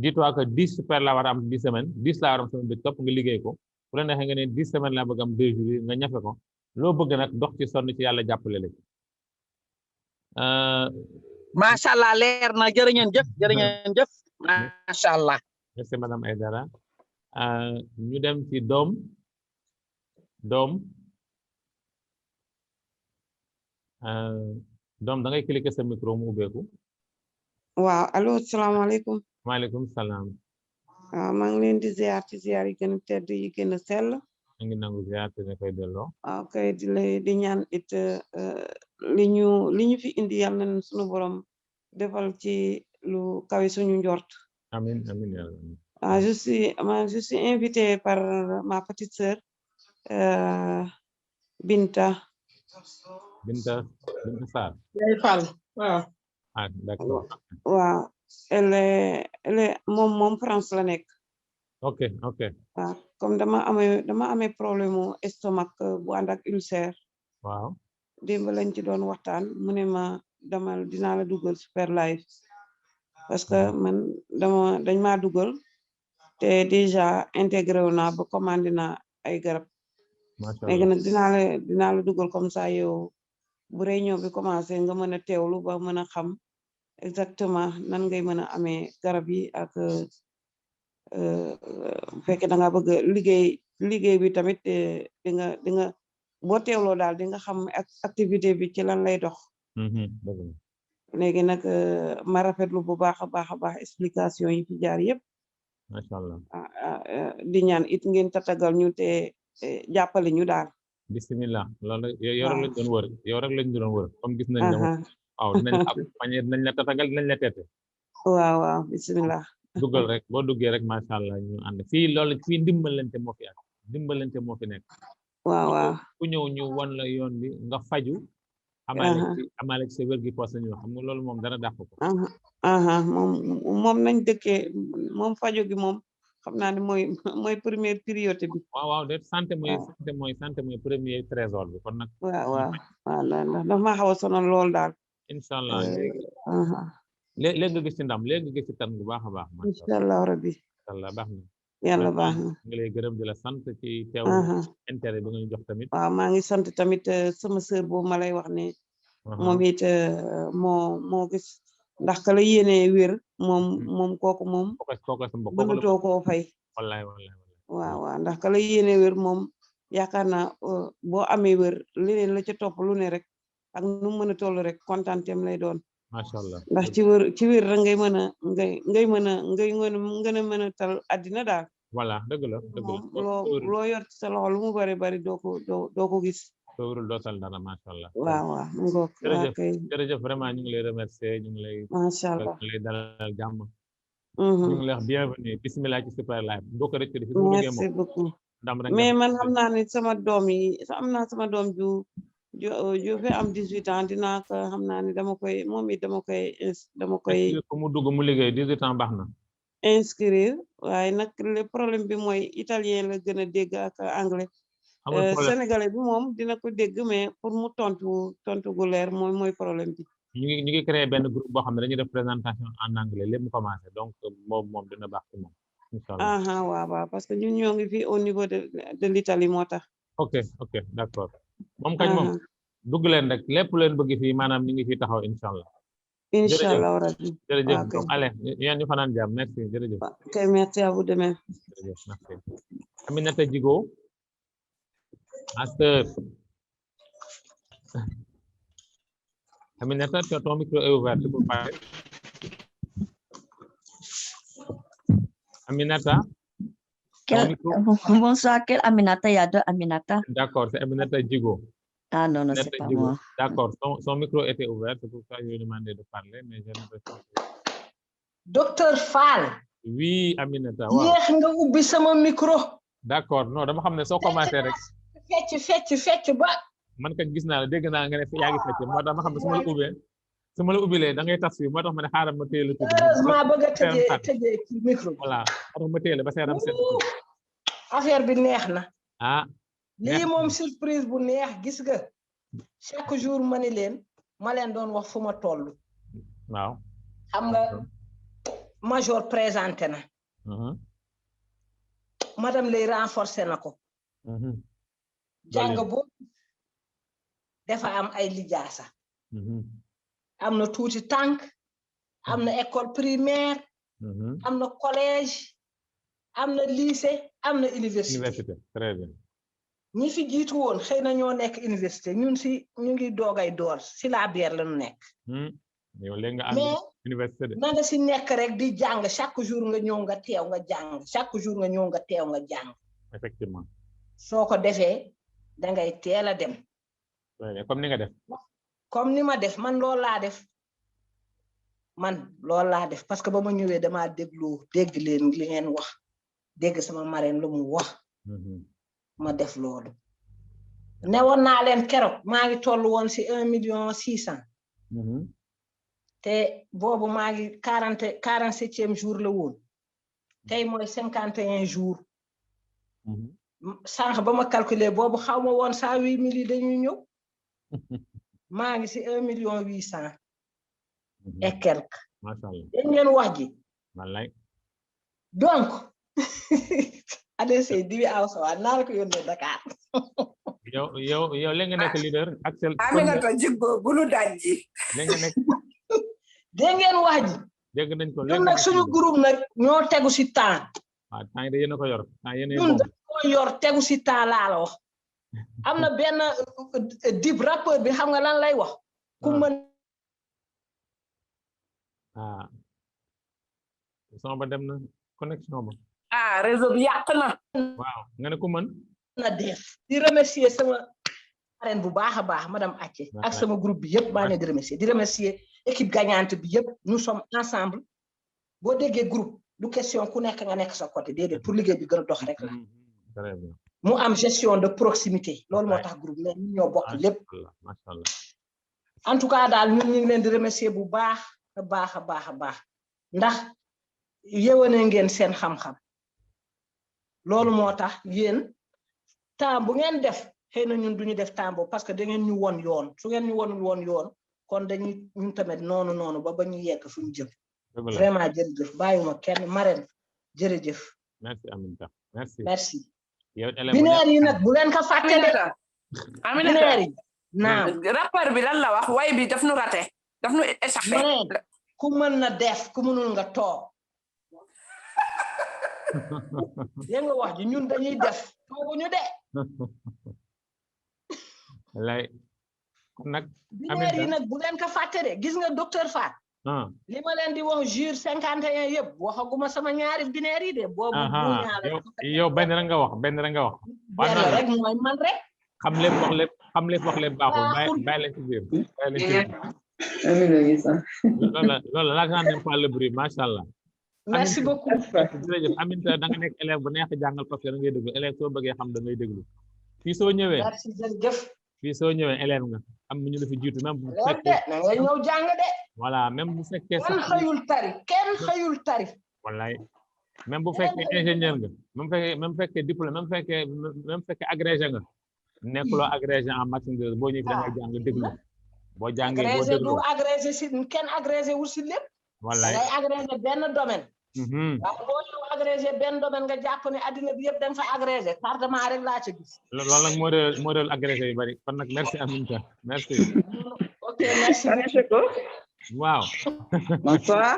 dis-toi que 10 super laa war a am 10 semaines 10 laa war a am semaine bi topp nga liggéey ko bu la neexee nga ne 10 semaines laa bëgg am 2 jours nga ñafe ko loo bëgg nag dox ci sonn ci yàlla jàppale la ci. macha allah leer na jërëjëf jërëjëf macha allah. merci madame Aïdara ñu dem ci doom da ngay cliquer sa micro mu ubbeeku. waaw allo salaamaaleykum. maaleykum salaam. waaw maa ngi leen di ziar ci ziar yi gën a tedd yi gën a sell. maa ngi nangu ziar te ne koy delloo. waaw kay di ñaan it li ñu fi indi yàlla na sunu borom defal ci lu kawe suñu njort. amin amin yàlla. je suis invitée par ma petite sœur Binta Sarr. Fall waaw. ah d'accord. waaw elle est moom France la nekk. ok waaw comme dama amee problème mu estomac bu ànd ak ulcère. waaw démb lañ ci doon waxtaan mu ne ma dinaa la dugal Super Life parce que man dañ maa dugal te déjà intégré wu naa ba commandé naa ay garab. léegi nag dinaa la dugal comme ça yow bu réunion bi commencé nga mën a teewlu ba mën a xam exactement nan ngay mën a amee garab yi ak bu fekkee da nga bëgg liggéey bi tamit di nga boo teewloo daal di nga xam activité bi ci lan lay dox. léegi nag ma rafetlu bu baax a baax explication yi fi jaar yëpp. macha allah di ñaan it ngeen tatagal ñu te jàppale ñu daal. bismillah loolu yow rek lañ doon wër comme gis nañ ne waaw dinañ la tatagal dinañ la tete. waaw bismillah. dugal rek boo duggee rek macha allah ñu ànd fii loolu fii ndimbalante moo fi ak ndimbalante moo fi nekk. waaw ku ñëw ñu won la yoon bi nga faju amaale ci sa wér gi poos ñu xam nga loolu moom dara dàq ko. moom nañ dëkkee moom faju gi moom xam naa ne mooy première priorité bi. waaw de santé mooy premier trésor bi kon nag. waaw dafa ma xaw a sonal lool daal. incha allah léegi nga gis ci ndam léegi nga gis ci tan bu baax a baax. incha allah rabbi. incha allah baax na. yàlla baax na. nga lay gërëm di la sant ci teew intérêt bi nga ñu jox tamit. waaw maa ngi sant tamit sama sœur boobu ma lay wax ne. moom it moo gis ndax ka la yéene wér moom kooku moom. mënutoo koo fay. wallaay waaw ndax ka la yéene wér moom yaakaar naa boo amee wér leneen la ca topp lu ne rek ak nu mën a toll rek kontaanteem lay doon. macha allah ndax ci wér rek ngay mën a tal àddina daal. voilà dëgg la loo yor ci sa loxo lu mu bari doo ko gis. soo wérul doo tal dara macha allah. waaw mu ngoog. jërëjëf vraiment ñu ngi lay remercier ñu ngi lay. macha allah ñu ngi lay dalal jàmm. ñu ngi lay wax bienvenue bismillah ci Super Life boo ko rëcc fi merci beaucoup mais man xam naa ne sama doom ju fi am 18 ans dinaa ko xam naa ne dama koy mu dugg mu liggéey 18 ans baax na. inscrire waaye nag le problème bi mooy italien la gën a dégg ak anglais. sénégalais bi moom dina ko dégg mais pour mu tontu gu leer mooy problème bi. ñu ngi créé benn groupe boo xam ne dañuy def présentation en anglais lépp mu commencé donc moom dina baax ci moom. incha allah waaw parce que ñun ñoo ngi fii au niveau de l'Italie moo tax. ok d'accord moom kañ moom dugg leen rek lépp leen bëgg fii maanaam ñu ngi fi taxaw inshallah Inch'Allah rabbi. jërëjëf Ok. donc allez yéen ñu fanaan jàmm merci jërëjëf Ok, merci à vous de même. jërëjëf merci Aminata Djigo master Aminata ton micro est ouvert tu peux parler Aminata ton micro Bonsoir, quelle Aminata? Il y a deux Aminata. d'accord c'est Aminata Djigo Ah non, non, c'est Aminata pas Djigo. moi. D'accord, son micro était ouvert, c'est pour ça que je lui ai demandé de parler, mais j'ai l'impression que... Docteur Fall. Oui, Aminata, waaw. Yéex nga ubbi sama micro. D'accord, non, dama xam ne soo commencé rek. fecc ba. Man kat gis naa la dégg naa nga ne yaa ngi fecc moo tax ma xam ne su ma la ubbilee da ngay tas fii moo tax ma ne xaaral ma téye la tuuti. Heureusement bëgg a tëjee ci micro. Voilà, moo tax ma téye la ba seeram seet. Affaire bi neex na. Ah. Lii moom surprise bu neex gis nga. Chaque jour ma ni leen ma leen doon wax fu ma toll. Waaw. Xam nga major présenté na. Madame lay renforcer na ko. Jàng boobu dafa am ay lijaasa. Am na tuuti tànk. Am na école primaire. Am na collège. Am na lycée. Am na université. Université, très bien. ñi fi jiitu woon xëy na ñoo nekk université ñun si ñu ngi doogay door si la bière la ñu nekk. yow léegi nga am université de. na nga si nekk rek di jàng chaque jour nga ñëw nga teew nga jàng chaque jour nga ñëw nga teew nga jàng. Effectivement. soo ko defee dangay teel a dem. comme ni nga def. comme ni ma def man loolu laa def parce que ba ma ñëwee damaa dégg leen li ngeen wax dégg sama marraine lu mu wax. ma def loolu newoon naa leen keroog maa ngi toll woon si 1,600,000 te boobu maa ngi 47e jour la woon tey mooy 51 jours sànq ba ma calculer boobu xaw ma woon 108,000 yi dañuy ñëw maa ngi si 1,800,000 et quelque dañ ngeen wax ji donc ADC diwi aw sawa naa ko yónnee Dakar. yow léegi nga nekk leader Axel. Aminata Djigo bulu dajji. léegi nga nekk. dégg ngeen wax ji. dégg nañ ko ñun nag suñu groupe nag ñoo tegu si temps. waaw temps yi de yéen a ko yor. temps yéen ñun dañoo yor tegu si temps laa la wax. am na benn dib rappeur bi xam nga lan lay wax. ku mën. son ba dem na connexion ba. Réseau bi yàq na. waaw nga ne ku mën. na def di remercier sama marraine bu baax a baax madame Athie ak sama groupe bi yëpp maa ngi leen di remercier équipe gagnante bi yëpp nous sommes ensemble boo déggee groupe du question ku nekk nga nekk sa côté déedéet pour liggéey bi gën a dox rek la mu am gestion de proximité loolu moo tax groupe mais ñun ñoo bokk lépp en tout cas daal ñun ñu ngi leen di remercier bu baax a baax ndax yéwane ngeen seen xam-xam loolu moo tax yéen temps bu ngeen def xëy na ñun duñu def temps boobu parce que da ngeen ñu won yoon su ngeen ñu wonul woon yoon kon dañuy ñun tamit noonu ba ñu yegg fu ñu jëm vraiment jërëjëf bàyyiwuma kenn marraine jërëjëf merci Aminata merci binaire yi nag bu leen ko fàtte de binaire yi naam rappeur bi lan la wax way bi daf nu raté daf nu échappé ku mën na def ku mënul nga toog dégg nga wax ji ñun dañuy def tooguñu de lay nag binaire yi nag bu leen ko fàtte de gis nga docteur Fall li ma leen di wax jure 51 yëpp waxaguma sama ñaari binaire yi de boobu yow benn rek nga wax benn rek mooy man rek xam lépp wax lépp baaxul bàyyi leen ci biir loolu la nga n'aime pas le bruit macha allah merci beaucoup jërëjëf Aminata da nga nekk élève bu neex a jàngal parce que da ngay déglu élève soo bëggee xam da ngay déglu fii soo ñëwee merci jërëjëf fii soo ñëwee élève nga am ñu la fi jiitu même bu fekkee na nga ñëw jàng de voilà même bu fekkee kenn xëyul tari wallaay même bu fekkee ingénieur nga même fekkee diplôme même fekkee agrégé nga nekkuloo agrégé en machine boo ñëwee da ngay jàng déglu boo jàngee boo déglu agrégé si kenn agrégé wul si lépp wallaay ngay agrégé benn domaine waaw boo ñëw agrégé benn domaine nga jàpp ne addina bi yëpp da nga fa agrégé tardement rek laa ca gis. loolu nag moo doon agrégé yu bari kon nag merci Aminata merci. ok merci beaucoup. Wow. Bonsoir.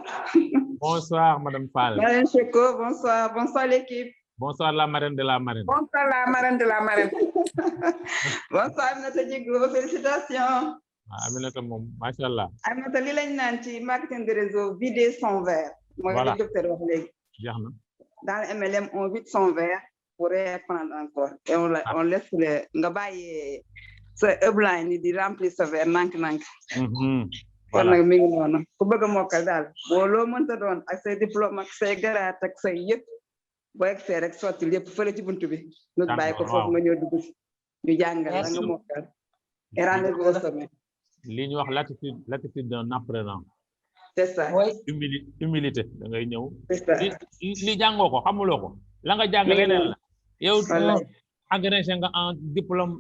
Bonsoir, Madame Fall. Madame Cheko, bonsoir. Bonsoir l'équipe. Bonsoir la marraine de la marraine. Bonsoir la marraine de la marraine. Bonsoir Aminata Djigo, félicitations. Aminata moom macha allah. Aminata li lañ naan ci marketing de réseau vider son verre. Mooy li docteur wax léegi. Jeex na. Dans le MLM on vide son verre pour reprendre encore et on laisse nga bàyyi sa upline ni di remplir sa verre nank-nank. kon nag mi ngi noonu ku bëgg a mokkal daal boo loo mënta doon ak say diplôme ak say garaat ak say yëpp boo egsee rek sotti lépp fële ci buntu bi ñu bàyyi ko foofu nga ñëw dugg si ñu jàngal la nga mokkal et rendez-vous au sommet. li ñu wax l'attitude d'un apprenant. c'est ça. humilité da ngay ñëw. c'est ça li jàngoo ko xamuloo ko la nga jàng leneen la yow agrégé nga en diplôme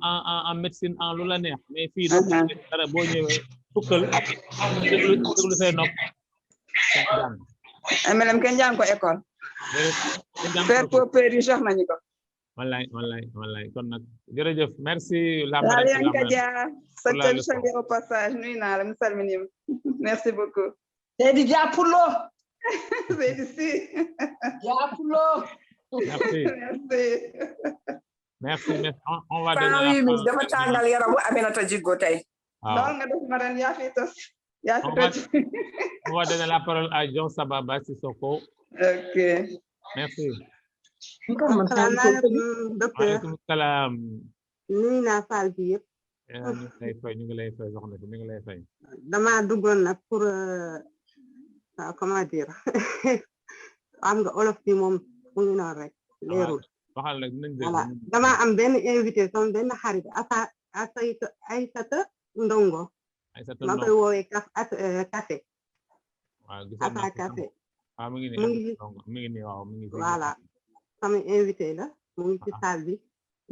en médecine en lu la neex mais fii dara boo ñëwee tukkal déglu say nopp MLM kenn jàng ko école faire paupéri jox nañu ko wallaay kon nag jërëjëf merci la salué au passage nuyu naa la mu salminim merci beaucoup Seydi Diapulo Seydi si Diapulo merci on va donner dama tàngal yaramu Aminata Djigo tey. loolu nga def Marème yaa fi tos on va donner la parole à John Sababa Sissoko. Ok. Merci. Docteur. Salaam. nuyu naa Fall bi yëpp. ñu ngi lay fay soxna si ñu ngi lay fay. Dama duggoon nag pour comment dire am nga olof bi moom mu ngi noonu rek leerul. waxal nag dinañ voilà dama am benn invité sama benn xarit Aïssata Ndongo. ma koy woowee café. waaw gis Asa café. mu ngi nii waaw mu ngi voilà sama invité la mu ngi ci salle bi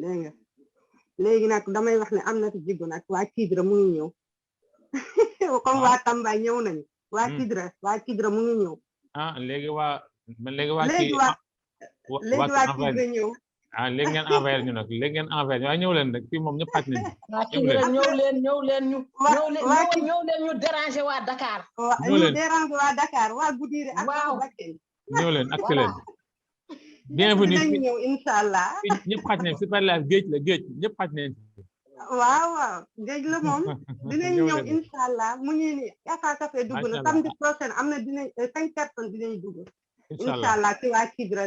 dégg nga léegi nag damay wax ne am na ci Djigo nag waa Kidira mu ngi ñëw comme waa Tamba ñëw nañu waa Kidira mu ngi ñëw. léegi waa Kidira ñëw. léegi ngeen envoyé ñu nag léegi ngeen envoyé ñu waaye ñëw leen rek fii moom ñëpp xaj nañu. ñëw leen ñu déranger waa Dakar. ñëw leen déranger waa Dakar waa Goudiri ak waa Bakel. ñëw leen excellent. bienvenue dinañ ñëw inshallah. ñëpp xaj nañ super live géej la géej ñëpp xaj nañ. waaw géej la moom dinañ ñëw inshallah mu ngi ni Asa Café dugg na samedi prochain am na 5 personnes dinañ dugg. inshallah ci waa Kidira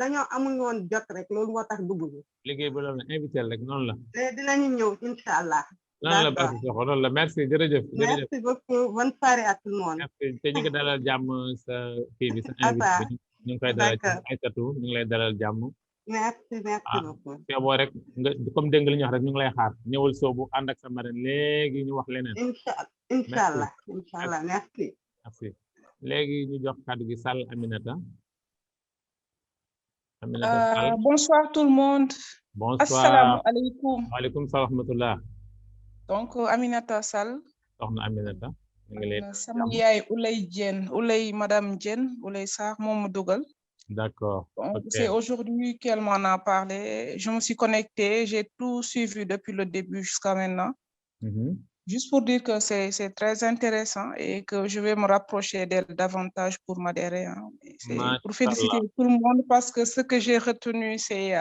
dañoo amuñu woon jot rek loolu moo tax dugg bi liggéey bi loolu la invité rek noonu la dinañu ñëw inshallah noonu la basi soxo loolu la merci jërëjëf merci beaucoup bonne soirée à tout le monde merci te ñu ngi dalal jàmm sa kii bi sa invité bi ñu ngi koy dalal jàmm Aïssatou ñu ngi lay dalal jàmm merci beaucoup te boo rek nga comme dégg nga li ñu wax rek ñu ngi lay xaar ñëwal soobu ànd ak sa marraine léegi ñu wax leneen inshallah merci léegi ñu jox kàddu gi Sall Aminata. Bonsoir tout le monde. Bonsoir. Assalamu alaikum. Wa alaikum salam wa rahmatullah. Donc Aminata Sall. Soxna Aminata. Sama yaay Oulay Madame Diène Oulay Sarr moom mu dugal. D'accord. Donc c'est aujourd'hui qu'elle m'en a parlé. Je me suis connectée, j'ai tout suivi depuis le début jusqu'à maintenant. Juste pour dire que c'est très intéressant et que je vais me rapprocher d'elle davantage pour m'adhérer. C'est pour féliciter tout le monde parce que ce que j'ai retenu, c'est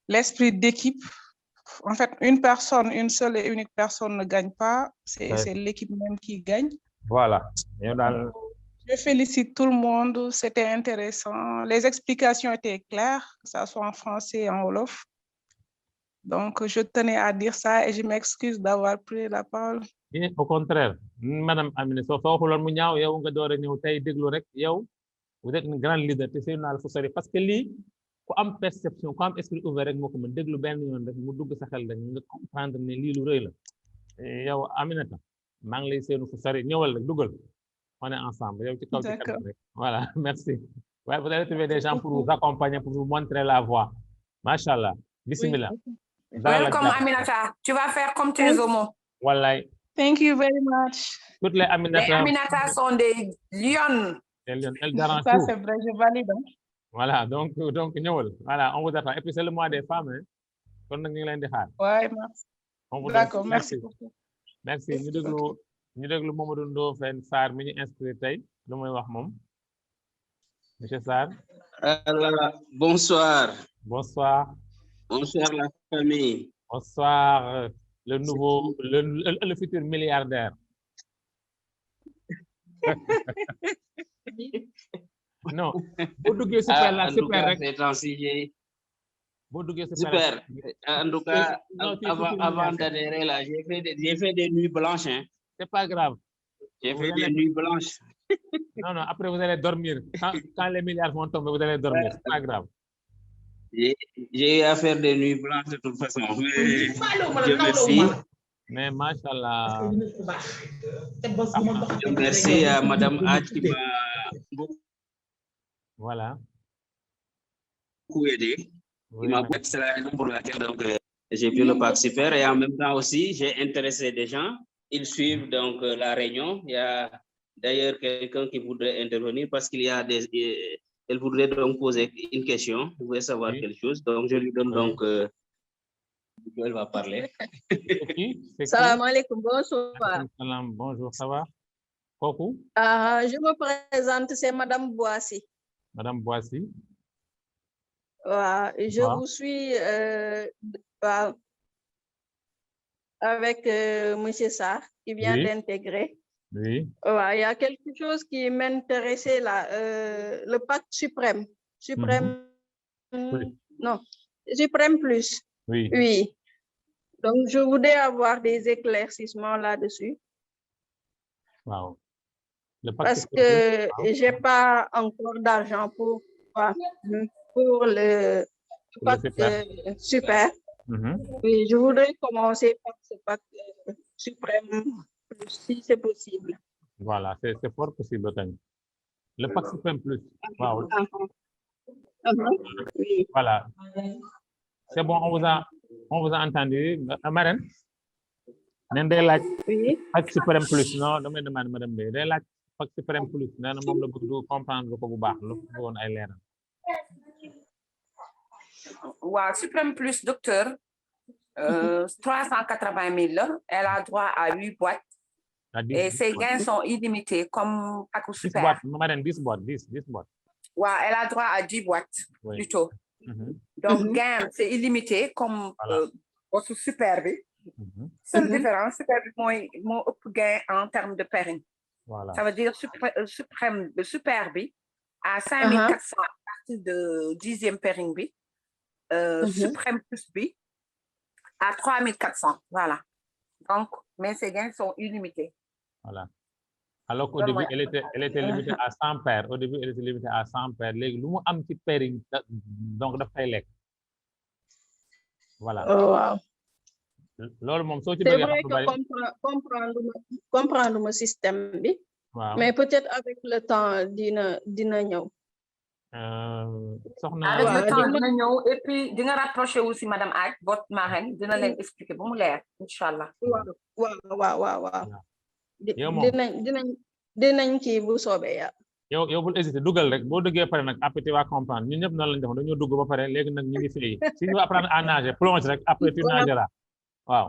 l'esprit d'équipe. En fait, une seule et unique personne ne gagne pas. C'est l'équipe même qui gagne. Voilà. Je félicite tout le monde. C'était intéressant. Les explications étaient claires, que ça soit en français et en wolof. Donc, je tenais à dire ça et je m'excuse d'avoir pris la parole. Au contraire, Madame Amine, soo xuloon mu ñaaw yow nga door a ñëw tey déglu rek yow vous êtes une grande leader te seen naa la fu sori parce que lii ku am perception ku am esprit ouvert rek moo ko mën déglu benn yoon rek mu dugg sa xel rek nga comprendre ne lii lu rëy la yow Aminata maa ngi lay seenu fu sori ñëwal rek dugal on est ensemble yow ci kaw ci kanam rek voilà merci waaye vous allez trouver des gens pour vous accompagner pour vous montrer la voie machallah bismillah. Welcome Aminata, tu vas faire comme tes homos. Wallahi. Thank you very much. Toutes les Aminata. Les Aminata sont des lions. Elle dérange Ça, tout. c'est vrai, je valide. Voilà, donc ñëwal. Voilà, on vous attend. Et puis, c'est le mois des femmes. Hein. Kon nag ñu ngi leen di xaar. Ouais, merci. D'accord, merci beaucoup. Merci. ñu déglu Mamadou Ndofène Sarr mi ñu inscrit tey lu muy wax moom. Monsieur Sarr. Bonsoir. Bonsoir. Bonsoir la famille. Bonsoir, le futur milliardaire. Non, boo duggee super la super rek. Super. En tout cas, avant d'adhérer là, j'ai fait des nuits blanches. Hein. C'est pas grave. J'ai fait des nuits blanches. Non, après vous allez dormir. Quand les milliards vont tomber, vous allez dormir. C'est pas grave. J'ai eu à faire des nuits blanches de toute façon. Je merci. Mais machallah. Je merci à Madame A qui m'a voilà. beaucoup aidé. Il m'a beaucoup c'est la raison pour laquelle donc j'ai pu le participer et en même temps aussi j'ai intéressé des gens. Ils suivent donc la réunion. Il y a d'ailleurs quelqu'un qui voudrait intervenir parce qu'il y a elle voudrait donc poser une question. Vous voulez savoir quelque chose. Donc je lui donne donc elle va parler. Salam alaikum, bonsoir. Salam, bonjour, ça va? Coucou. Je me présente, c'est Madame Boissy. Madame Boissy. Je vous suis avec Monsieur Sarr qui vient d'intégrer. Oui. Il y a quelque chose qui m'intéressait là, le pacte suprême. Suprême, non, suprême plus. Oui. Donc, je voudrais avoir des éclaircissements là-dessus. Wow. Parce que j'ai pas encore d'argent pour le pacte super. Oui, je voudrais commencer par ce pacte suprême, si c'est possible. Voilà, c'est fort possible. Le pacte suprême plus. Wow. Oui. Voilà. C'est bon, on vous a entendu. Marraine, day laaj pacte suprême plus. Non, damay demande madame B. Day laaj pacte suprême plus. Nee na moom la bëgg comprendre ko bu baax lu bëggoon ay leeral. Waaw, suprême plus, docteur. 380 000, elle a droit à 8 boîtes. Et ses gains sont illimités comme pacte super. 10 boîtes. Ouais, elle a droit à 10 boîtes plutôt. Donc, gain, c'est illimité comme votre super. Seule différence, super mon gain en termes de pairing. Voilà. Ça veut dire suprême, le super à 5400 à partir de 10e pairing. Suprême plus B à 3400. Voilà. Donc, mais ces gains sont illimités. Voilà. Alors qu'au début, elle était limitée à 100 paires. Au début, elle était limitée à 100 paires. Les lu mu am ci pairing donc daf fay lekk. Voilà. Oh, wow. Loolu moom soo ci C'est bëggee vrai xam que comprendre le système bi. Waaw. Mais peut-être avec le temps dina ñëw. Avec le temps dina ñëw et puis dina rapprocher aussi madame Aj votre marraine dina leen expliquer ba mu leer inchallah. Waaw. Dinañ kii bu soobee ya. yow bul hésiter dugal rek boo duggee pare nag après tu vas comprendre ñun ñëpp noonu lañ def dañoo dugg ba pare léegi nag ñu ngi fii si ñu apprendre à nager plonge rek après tu nageras waaw.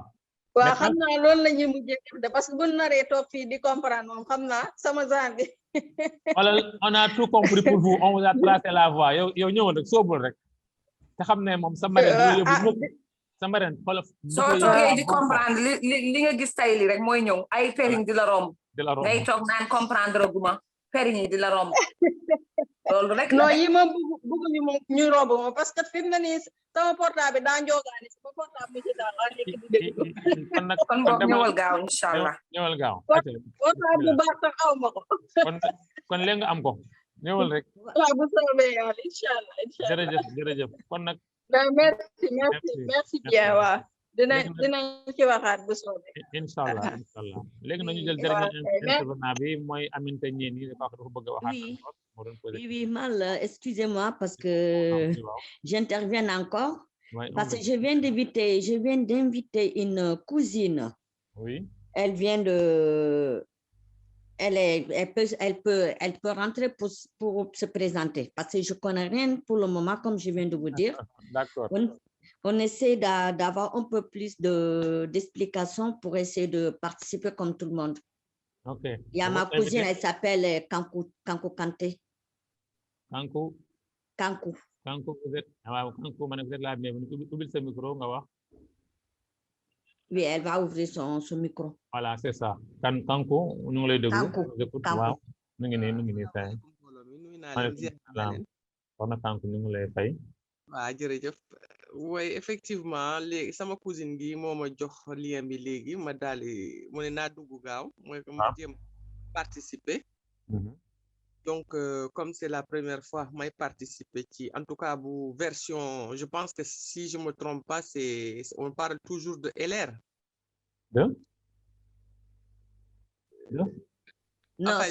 Waaw xam naa loolu la ñuy mujjee de parce que bu naree toog fii di comprendre moom xam naa sama genre bi. Voilà, on a tout compris pour vous on vous a tracé la voie yow ñëwoon rek soobul rek te xam ne moom sa marraine yóbbu sa marraine xoolal. soo toogee di comprendre li nga gis tay li rek mooy ñëw ay pairing di la romb. ngay toog naan comprendre guma pairing yi di la romb. loolu rek non yi ma bëgguñu moom ñu romb moom parce que fi mu ne nii sama portable bi daa njoogaane sama portable bi ci daal laa nekk di déglu. kon boog ñëwal gaaw inshallah. ñëwal gaaw. portable bu baax sax aw ma ko. kon léegi nga am ko ñëwal rek. waaw bu soobee yàlla inshallah. jërëjëf kon nag. merci bien waaw. dinañ ci waxaat bu soobee. inshallah léegi nañu jël dernier intervenant bi mooy Aminata Ñeeni dafa bëgg a waxaat. Oui, mal, excusez-moi parce que j'interviens encore. Parce que je viens d'inviter une cousine. Oui. Elle vient elle peut rentrer pour se présenter parce que je connais rien pour le moment, comme je viens de vous dire. D'accord. On essaie d'avoir un peu plus d'explications pour essayer de participer comme tout le monde. Ok. Il y a ma cousine, elle s'appelle Kankou Kanté. Kankou. Kankou. Kankou, vous êtes la bienvenue. Oublie ce micro, on va voir. Oui, elle va ouvrir son micro. Voilà, c'est ça. Kankou, nous les deux. Kankou. Waaw. Mu ngi nii say. Soxna Kankou ñu ngi lay fay. waaw jërëjëf oui effectivement léegi sama cousine gi moo ma jox lien bi léegi ma daal di mu ne naa dugg gaaw mooy que ma jéem participer. Donc comme c'est la première fois may participer ci en tout cas bu version je pense que si je me trompe pas on parle toujours de LR. Non, enfin,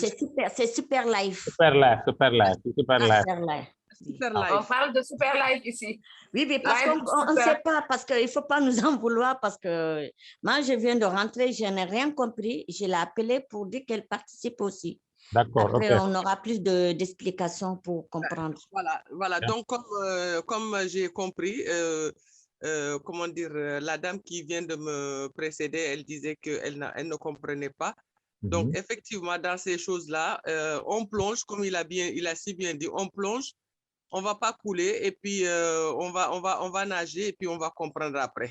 c'est super live. Super live. Super live. Super live. On parle de super live ici. Oui, parce qu'on ne sait pas, parce qu'il ne faut pas nous en vouloir, parce que moi, je viens de rentrer, je n'ai rien compris. Je l'ai appelée pour dire qu'elle participe aussi. D'accord. Après, Okay. On aura plus d'explications pour comprendre. Voilà. Donc, comme j'ai compris, comment dire, la dame qui vient de me précéder, elle disait qu'elle ne comprenait pas. Donc, effectivement, dans ces choses-là, on plonge, comme il a si bien dit, on plonge, on ne va pas couler, et puis on va nager, et puis on va comprendre après.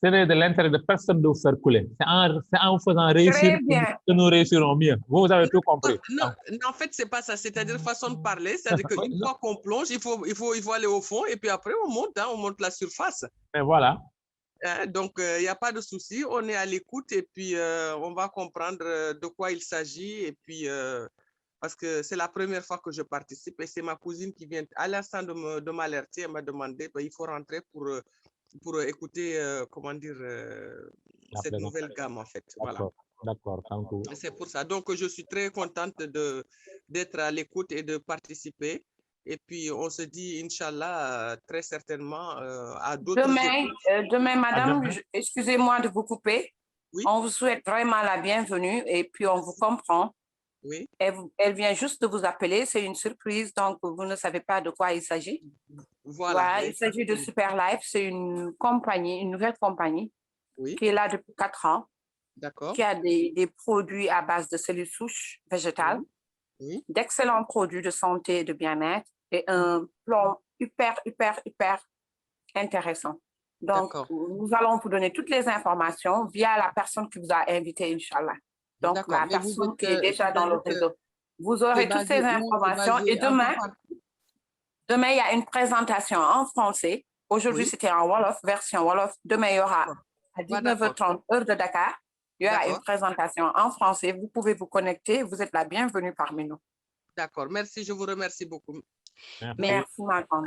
C'est de l'intérêt de personne de vous faire couler. C'est en faisant réussir que nous réussirons mieux. Vous avez tout compris. Non, en fait, c'est pas ça. C'est-à-dire façon de parler. C'est-à-dire qu'une fois qu'on plonge, il faut aller au fond et puis après on monte la surface. Et voilà. Donc, il n'y a pas de souci. On est à l'écoute et puis on va comprendre de quoi il s'agit. Et puis, parce que c'est la première fois que je participe et c'est ma cousine qui vient à l'instant de m'alerter. Elle m'a demandé, il faut rentrer pour écouter, comment dire, cette nouvelle gamme, en fait. Voilà. D'accord. C'est pour ça. Donc, je suis très contente d'être à l'écoute et de participer. Et puis, on se dit, Inch'Allah, très certainement à d'autres... Demain, madame, excusez-moi de vous couper. Oui? On vous souhaite vraiment la bienvenue et puis on vous comprend. Oui. Elle vient juste de vous appeler. C'est une surprise, donc vous ne savez pas de quoi il s'agit. Voilà. Il s'agit de Super Life. C'est une compagnie, une nouvelle compagnie qui est là depuis 4 ans. D'accord. Qui a des produits à base de cellules souches végétales, d'excellents produits de santé et de bien-être et un plan hyper intéressant. Donc, nous allons vous donner toutes les informations via la personne qui vous a invité, Inch'Allah. Donc, la personne qui est déjà dans le réseau. Vous aurez toutes ces informations et demain, il y a une présentation en français. Aujourd'hui, c'était en Wolof, version Wolof. Demain, il y aura à 19h30, heure de Dakar. Il y aura une présentation en français. Vous pouvez vous connecter. Vous êtes la bienvenue parmi nous. D'accord. Merci. Je vous remercie beaucoup. Merci, ma grande.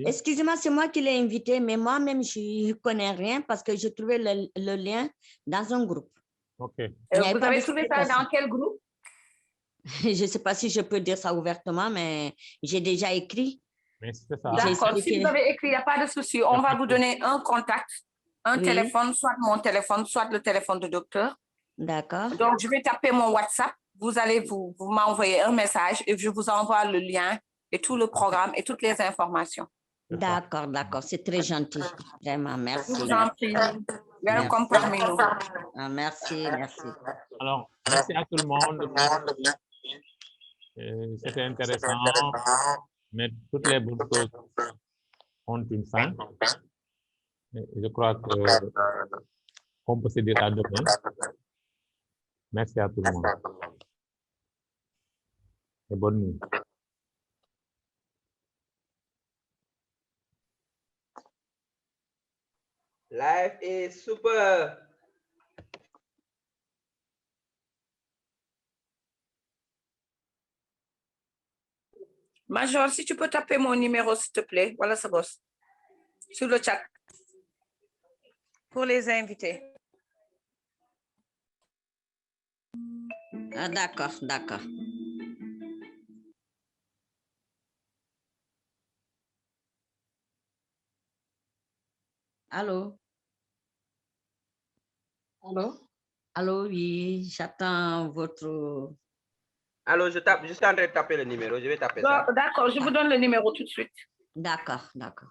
Excusez-moi, c'est moi qui l'ai invité, mais moi-même, je ne connais rien parce que j'ai trouvé le lien dans un groupe. OK. Vous avez trouvé ça dans quel groupe? Je ne sais pas si je peux dire ça ouvertement, mais j'ai déjà écrit. D'accord. Si vous avez écrit, il n'y a pas de souci. On va vous donner un contact. Un téléphone, soit mon téléphone, soit le téléphone du docteur. D'accord. Donc, je vais taper mon WhatsApp. Vous allez vous m'envoyer un message et je vous envoie le lien et tout le programme et toutes les informations. D'accord. C'est très gentil. Vraiment, merci. Je vous en prie. Welcome parmi nous. Merci. Alors, merci à tout le monde. C'était intéressant, mais toutes les bonnes choses ont une fin. Je crois qu'on peut se dire à demain. Merci à tout le monde. Et bonne nuit. Life is super. Major, si tu peux taper mon numéro, s'il te plaît. Voilà ce boss. Sur le chat. Pour les invités. Ah, d'accord. Allô? Allô? Allô, oui, j'attends votre... Allô, je suis en train de taper le numéro. Je vais taper ça. D'accord, je vous donne le numéro tout de suite. D'accord, d'accord.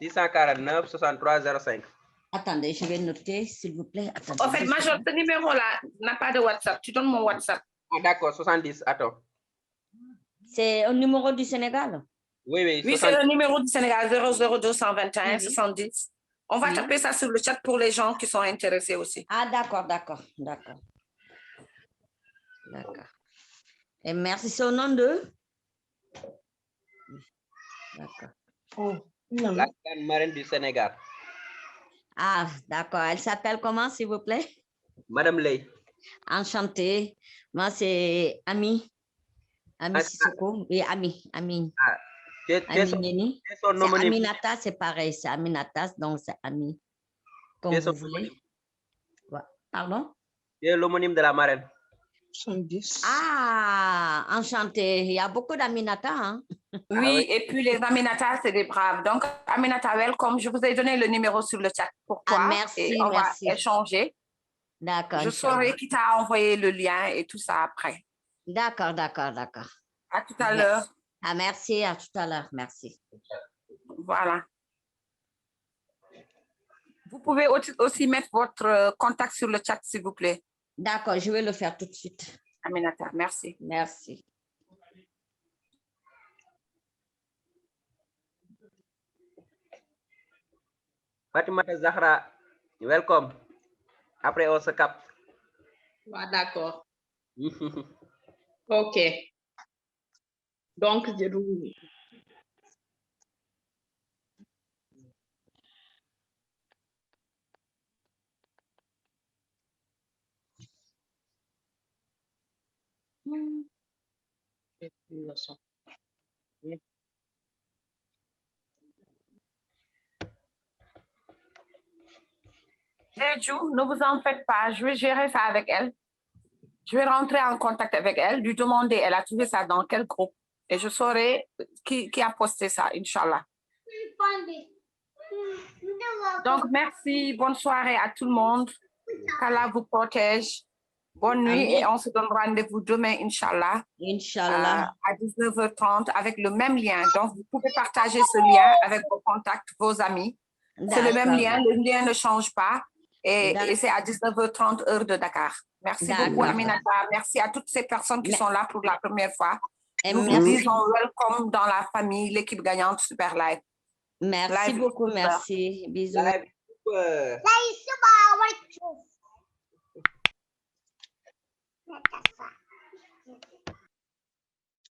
649 63 05. Attendez, je vais noter, s'il vous plaît. Attendez, En fait, Major, ce numéro-là n'a pas de WhatsApp. Tu donnes mon WhatsApp. Ah, d'accord, 70. Attends. C'est un numéro du Sénégal? Oui, oui. Oui, c'est le numéro du Sénégal 00221 Oui. 70. On va Oui. taper ça sur le chat pour les gens qui sont intéressés aussi. Ah, d'accord, d'accord, d'accord. D'accord. Et merci, c'est au nom de? D'accord. La grande marraine du Sénégal. Ah, d'accord. Elle s'appelle comment, s'il vous plaît? Madame Ley. Enchantée. Moi, c'est Ami. Ami Sissoko. Oui, Ami. Ami. Ah, Ami Neni. son C'est homonyme. Aminata, c'est pareil. C'est Aminata, donc c'est Ami. Comme vous voulez. Ouais. Pardon? C'est l'homonyme de la marraine. 70. Ah, enchanté. Il y a beaucoup d'Aminata, hein? Oui, et puis les Aminata, c'est des braves. Donc, Aminata, welcome. Je vous ai donné le numéro sur le chat pour toi. Ah, merci, et on merci. va échanger. D'accord. Je saurai qui t'a envoyé le lien et tout ça après. D'accord, d'accord, d'accord. À tout à l'heure. Ah, merci, à tout à l'heure. Merci. Voilà. Vous pouvez aussi mettre votre contact sur le chat, s'il vous plaît. D'accord, je vais le faire tout de suite. Aminata, merci. Merci. Fatimata Zahra, welcome. Après, on se capte. Ah, d'accord. OK. Donc, je vous... Jeju, ne vous en faites pas, je vais gérer ça avec elle. Je vais rentrer en contact avec elle, lui demander, elle a trouvé ça dans quel groupe, et je saurai qui a posté ça, Inch'Allah. Donc, merci, bonne soirée à tout le monde. qu'Allah vous protège. Bonne nuit. Amen. Et on se donne rendez-vous demain, Inch'Allah. Inch'Allah. À 19h30 avec le même lien. Donc, vous pouvez partager ce lien avec vos contacts, vos amis. C'est le même lien, le lien ne change pas. Et c'est à 19h30 heure de Dakar. Merci beaucoup, Aminata. Merci à toutes ces personnes qui sont là pour la première fois. Nous vous disons welcome dans la famille, l'équipe gagnante Super Live. Merci beaucoup, merci. Bisous. Live super.